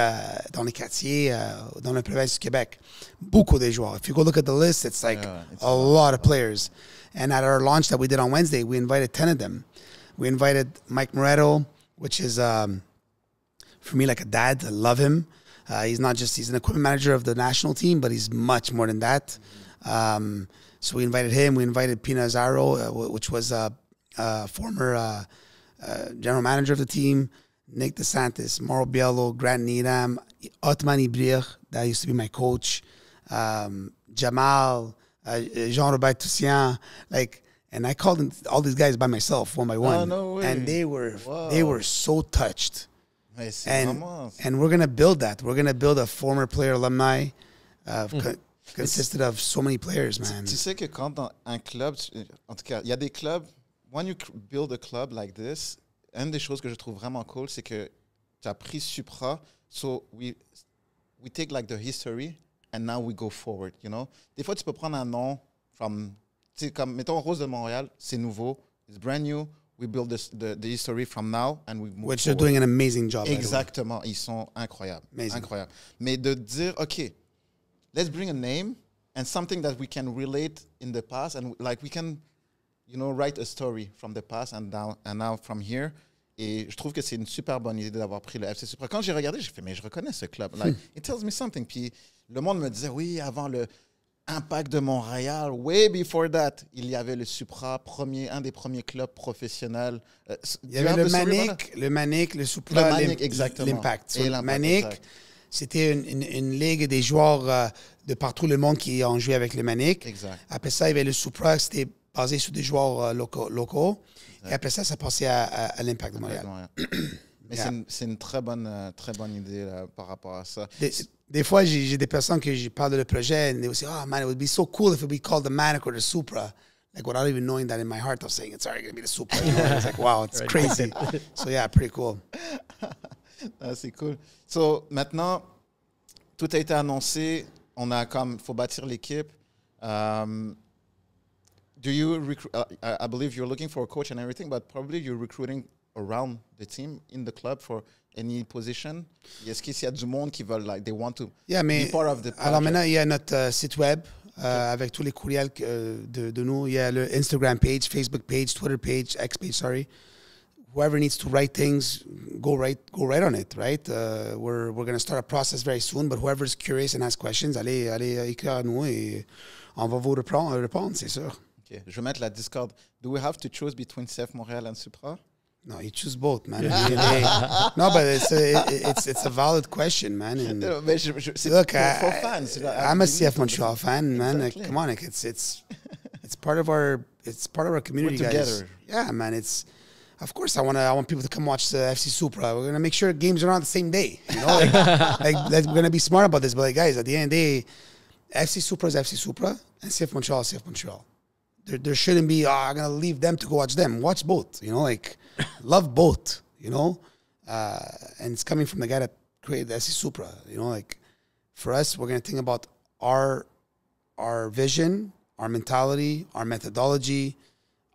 dans les quartiers, dans la province du Québec. Beaucoup de joueurs. If you go look at the list, it's like a lot of players. And at our launch that we did on Wednesday, we invited 10 of them. We invited Mike Moretto, which is, for me, like a dad. I love him. He's an equipment manager of the national team, but he's much more than that. So we invited him. We invited Pina Azzaro, which was a former general manager of the team, Nick DeSantis, Mauro Biello, Grant Needham, Otman Ibrir, that used to be my coach, Jamal, Jean-Robert Toussian, and I called all these guys by myself, one by one. Oh, no way. And they were so touched. And we're going to build that. We're going to build a former player alumni consisted of so many players, man. Tu sais que quand dans un club, en tout cas, il y a des clubs, when you build a club like this, une des choses que je trouve vraiment cool, c'est que tu as pris Supra, so we take like the history and now we go forward, you know. Des fois, tu peux prendre un nom from, tu sais, comme, mettons, Rose de Montréal, c'est nouveau, it's brand new, we build the history from now and we move Which forward. they're doing an amazing job. Exactement, ils sont incroyables. Amazing. Incroyables. Mais de dire, OK, let's bring a name and something that we can relate in the past and like we can, you know, write a story from the past and now from here. Et je trouve que c'est une super bonne idée d'avoir pris le FC Supra. Quand j'ai regardé, j'ai fait, mais je reconnais ce club. Like, it tells me something. Puis le monde me disait, oui, avant le Impact de Montréal, way before that, il y avait le Supra, un des premiers clubs professionnels. Il y avait le Manic, le Supra, l'Impact. Le Manic, c'était une ligue des joueurs de partout le monde qui ont joué avec le Manic. Exact. Après ça, il y avait le Supra, c'était basé sur des joueurs locaux. Et après ça, ça passait à l'Impact de Montréal. Mais c'est une très bonne idée là, par rapport à ça. Des fois, j'ai des personnes que je parle de le projet and they would say, oh man, it would be so cool if it would be called the Manic or the Supra. Like without even knowing that in my heart, I was saying, it's already going to be the Supra. You know? It's like, wow, it's crazy. So yeah, pretty cool. C'est cool. So maintenant, tout a été annoncé. On a comme, faut bâtir l'équipe. Do you recruit? I believe you're looking for a coach and everything, but probably you're recruiting around the team in the club for any position. Est-ce qu'il y a du monde qui veulent, like, they want to be part of the project? Alors maintenant, il y a notre site web avec tous les courriels de nous. Il y a le Instagram page, Facebook page, Twitter page, X page, sorry. Whoever needs to write things, go right on it, right? We're going to start a process very soon, but whoever's curious and has questions, allez écrire à nous et on va vous répondre, c'est sûr. OK. Je vais mettre la Discord. Do we have to choose between CF Montréal and Supra? No, you choose both, man. No, but it's a valid question, man. And look, for fans. I'm a CF Montreal fan, man. Exactly. Like, come on, like, it's part of our community, We're guys. together. Yeah, man. Of course I want people to come watch the FC Supra. We're gonna make sure games are on the same day. You know, like we're gonna be smart about this. But like, guys, at the end of the day, FC Supra is FC Supra, and CF Montreal is CF Montreal. There shouldn't be, I'm going to leave them to go watch them. Watch both, you know, like, love both, you know? And it's coming from the guy that created the FC Supra, you know? Like, for us, we're going to think about our vision, our mentality, our methodology,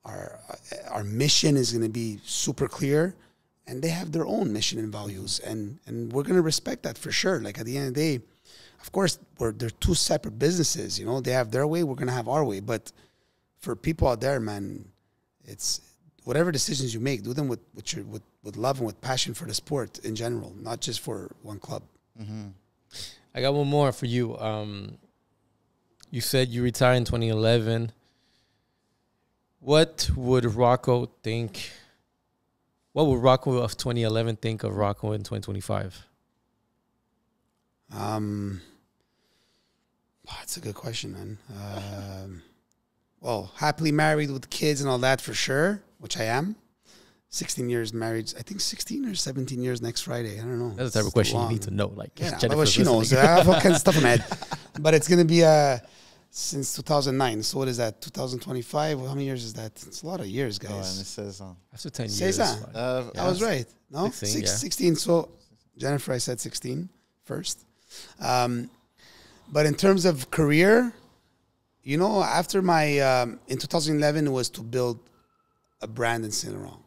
our mission is going to be super clear, and they have their own mission and values, and we're going to respect that for sure. Like, at the end of the day, of course, they're two separate businesses, you know? They have their way, we're going to have our way, but for people out there, man, it's whatever decisions you make, do them with love and with passion for the sport in general, not just for one club. Mm-hmm. I got one more for you. You said you retired in 2011. What would Rocco think? What would Rocco of 2011 think of Rocco in 2025? That's a good question, man. Well, happily married with kids and all that for sure, which I am. 16 years married. I think 16 or 17 years next Friday. I don't know. That's the type of question you need to know. Like, yeah, but she knows. I have all kinds of stuff in my head. But it's going to be since 2009. So what is that? 2025? How many years is that? It's a lot of years, guys. Oh, and it says... After 10 C'est years. ça. I was right. No? 16, 16. So, Jennifer, I said 16 first. But in terms of career... You know, after my, in 2011, it was to build a brand in Saint Laurent.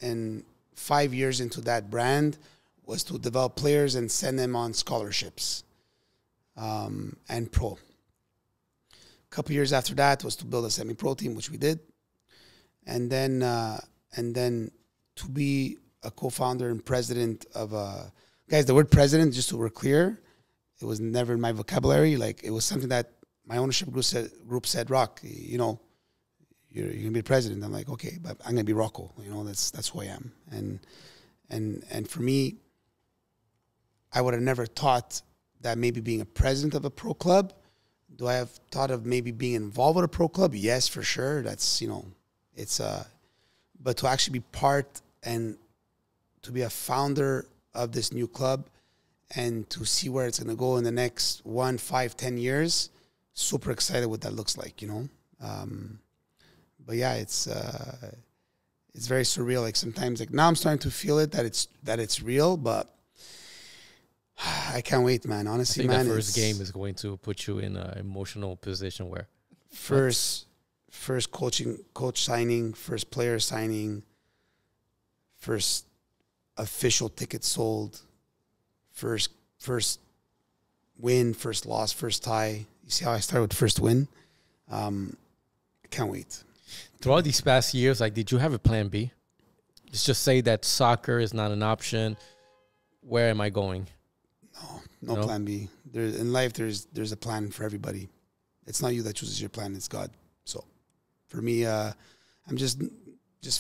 And 5 years into that brand was to develop players and send them on scholarships and pro. A couple years after that was to build a semi-pro team, which we did. And then to be a co-founder and president of a... Guys, the word president, just so we're clear, it was never in my vocabulary. Like, it was something that my ownership group said, Rock, you know, you're going to be the president. I'm like, okay, but I'm going to be Rocco. You know, that's who I am. And for me, I would have never thought that maybe being a president of a pro club. Do I have thought of maybe being involved with a pro club? Yes, for sure. That's, you know, it's but to actually be part and to be a founder of this new club and to see where it's going to go in the next 1, 5, 10 years, super excited what that looks like, you know. But yeah, it's very surreal. Like sometimes, like now I'm starting to feel it that it's real, but I can't wait, man. Honestly, I think man, that first game is going to put you in an emotional position where first coach signing, first player signing, first official ticket sold, first win, first loss, first tie. You see how I started with first win? I can't wait. Throughout these past years, like, did you have a plan B? Let's just say that soccer is not an option. Where am I going? No plan B. In life, there's a plan for everybody. It's not you that chooses your plan. It's God. So for me, I'm just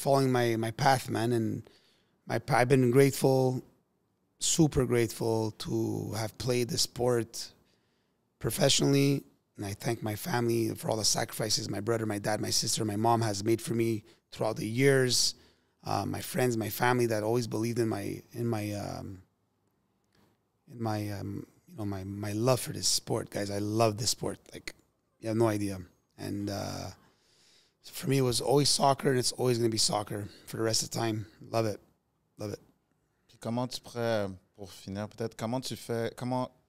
following my path, man. And I've been grateful, super grateful to have played the sport professionally, and I thank my family for all the sacrifices my brother, my dad, my sister, my mom has made for me throughout the years. My friends, my family that always believed in my love for this sport, guys. I love this sport. Like, you have no idea. And for me, it was always soccer, and it's always going to be soccer for the rest of the time. Love it. Puis comment tu pourrais, pour finir, peut-être,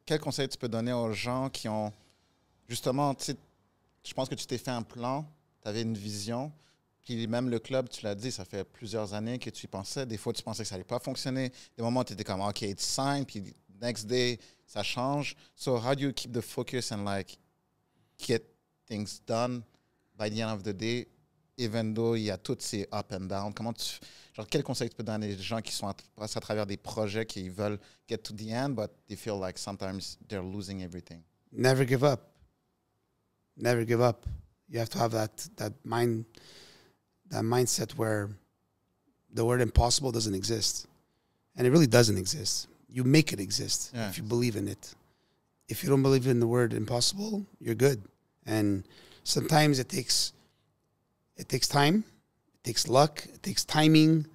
quel conseil tu peux donner aux gens qui ont, justement, tu sais, je pense que tu t'es fait un plan, tu avais une vision, puis même le club, tu l'as dit, ça fait plusieurs années que tu y pensais. Des fois, tu pensais que ça n'allait pas fonctionner. Des moments, tu étais comme, OK, it's signed, puis next day, ça change. So how do you keep the focus and, like, get things done by the end of the day, even though il y a toutes ces up and down? Quel conseil tu peux donner aux gens qui sont à travers des projets qui veulent get to the end, but they feel like sometimes they're losing everything? Never give up. Never give up. You have to have that mindset where the word impossible doesn't exist. And it really doesn't exist. You make it exist if you believe in it. If you don't believe in the word impossible, you're good. And sometimes it takes time, it takes luck, it takes timing,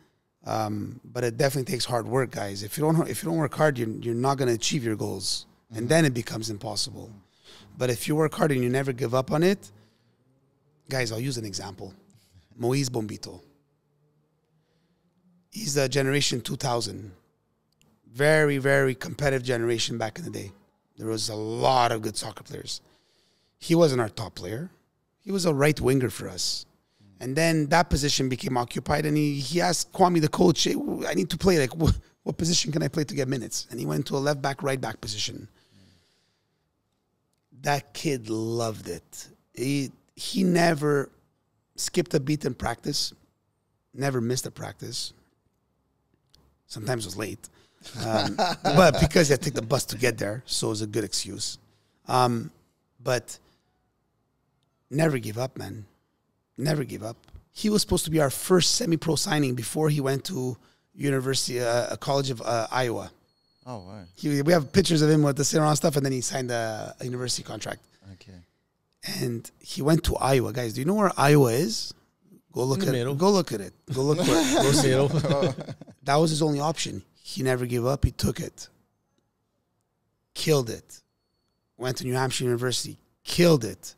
but it definitely takes hard work, guys. If you don't work hard, you're not going to achieve your goals, and then it becomes impossible. But if you work hard and you never give up on it, guys, I'll use an example. Moise Bombito. He's the generation 2000. Very, very competitive generation back in the day. There was a lot of good soccer players. He wasn't our top player. He was a right winger for us. And then that position became occupied, and he asked Kwame, the coach, hey, I need to play. Like, what position can I play to get minutes? And he went to a left back, right back position. That kid loved it. He never skipped a beat in practice, never missed a practice. Sometimes it was late. But because he had to take the bus to get there, so it was a good excuse. But never give up, man. Never give up. He was supposed to be our first semi-pro signing before he went to College of Iowa. Oh, wow. We have pictures of him with the Saint Laurent stuff, and then he signed a university contract. Okay. And he went to Iowa. Guys, do you know where Iowa is? Go look at it. Go look at it. Go look where. That was his only option. He never gave up. He took it. Killed it. Went to New Hampshire University. Killed it.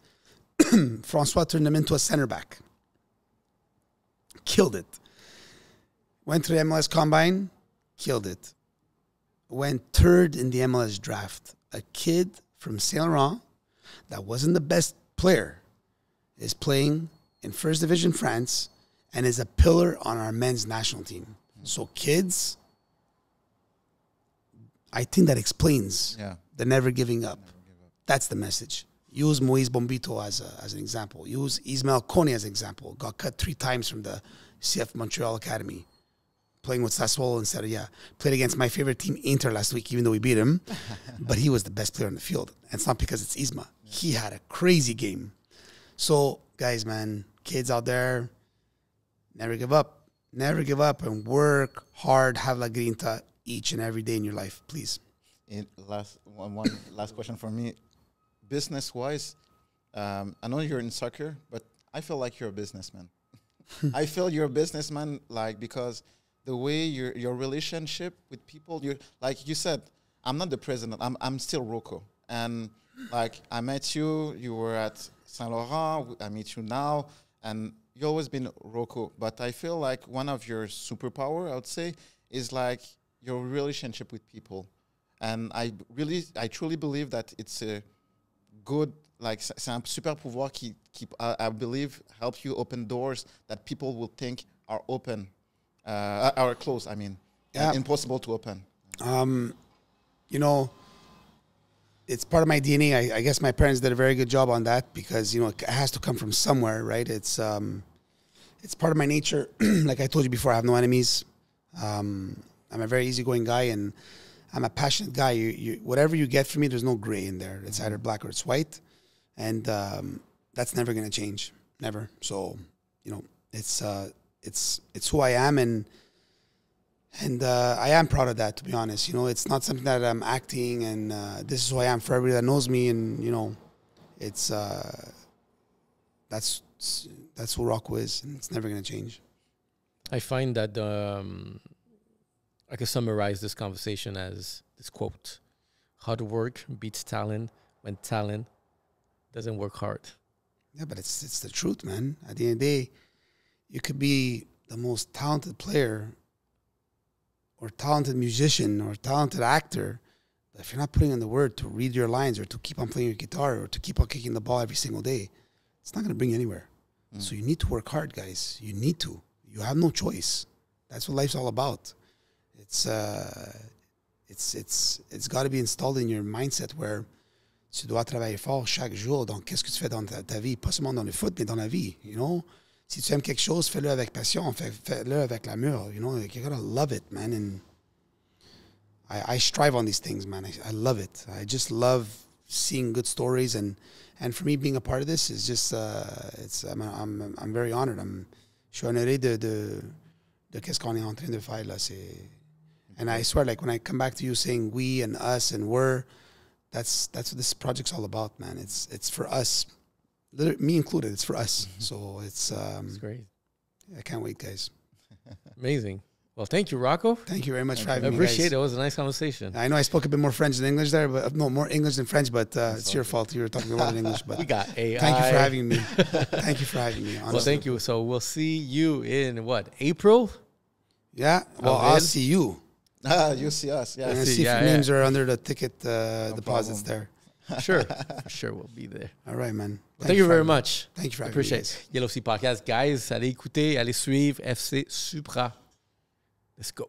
Francois turned him into a center back. Killed it. Went to the MLS Combine. Killed it. Went third in the MLS draft. A kid from Saint Laurent that wasn't the best player is playing in First Division France and is a pillar on our men's national team. So kids, I think that explains the never giving up. That's the message. Use Moise Bombito as an example. Use Ismael Kone as an example. Got cut 3 times from the CF Montreal Academy. Playing with Sassuolo instead of, played against my favorite team, Inter, last week, even though we beat him. But he was the best player on the field. And it's not because it's Isma. He had a crazy game. So, guys, man, kids out there, never give up. Never give up and work hard. Have la grinta each and every day in your life, please. One last question for me. Business-wise, I know you're in soccer, but I feel like you're a businessman. I feel you're a businessman, because the way your relationship with people, like you said, I'm not the president. I'm still Rocco. And I met you. You were at Saint Laurent. I meet you now, and you've always been Rocco. But I feel like one of your superpower, I would say, is your relationship with people. And I truly believe that it's a good, c'est un super pouvoir qui I believe help you open doors that people will think are open, are closed. I mean, impossible to open. It's part of my DNA. I guess my parents did a very good job on that because it has to come from somewhere, right? It's part of my nature. Like I told you before, I have no enemies. I'm a very easygoing guy, and I'm a passionate guy. You whatever you get from me, there's no gray in there. It's either black or it's white, and that's never going to change, never. So, it's who I am, and I am proud of that. To be honest, it's not something that I'm acting, and this is who I am for everybody that knows me, and it's that's who Rocco is, and it's never going to change. I find that I can summarize this conversation as this quote: hard work beats talent when talent doesn't work hard. Yeah, but it's the truth, man. At the end of the day, you could be the most talented player or talented musician or talented actor, but if you're not putting in the word to read your lines or to keep on playing your guitar or to keep on kicking the ball every single day, it's not going to bring you anywhere. So you need to work hard, guys. You need to. You have no choice. That's what life's all about. It's got to be installed in your mindset where tu dois travailler fort chaque jour. Donc, qu'est-ce que tu fais dans ta vie? Pas seulement dans le foot, mais dans la vie, Si tu aimes quelque chose, fais-le avec passion, fais-le avec l'amour, You gotta love it, man. And I strive on these things, man. I love it. I just love seeing good stories and And for me, being a part of this is just, I'm very honored. Je suis honoré de qu'est-ce qu'on est en train de faire là. And I swear, like when I come back to you saying we and us and we're, that's what this project's all about, man. It's for us, me included. It's for us. So it's great. I can't wait, guys. Amazing. Well, thank you, Rocco. Thank you very much for having me. I appreciate it. It was a nice conversation. I know I spoke a bit more French than English there, but no, more English than French, but it's your fault. You were talking a lot in English. But we got AI. Thank you for having me. Thank you for having me. Honestly. Well, thank you. So we'll see you in what, April? Yeah. Well, I'll see you. You see us. Yeah. And see if your names are under the ticket deposits there. Sure. For sure, we'll be there. All right, man. Thank you very much. Thank you for having appreciate me. Appreciate it. Yellow Sea Podcast. Guys, allez écouter, allez suivre FC Supra. Let's go.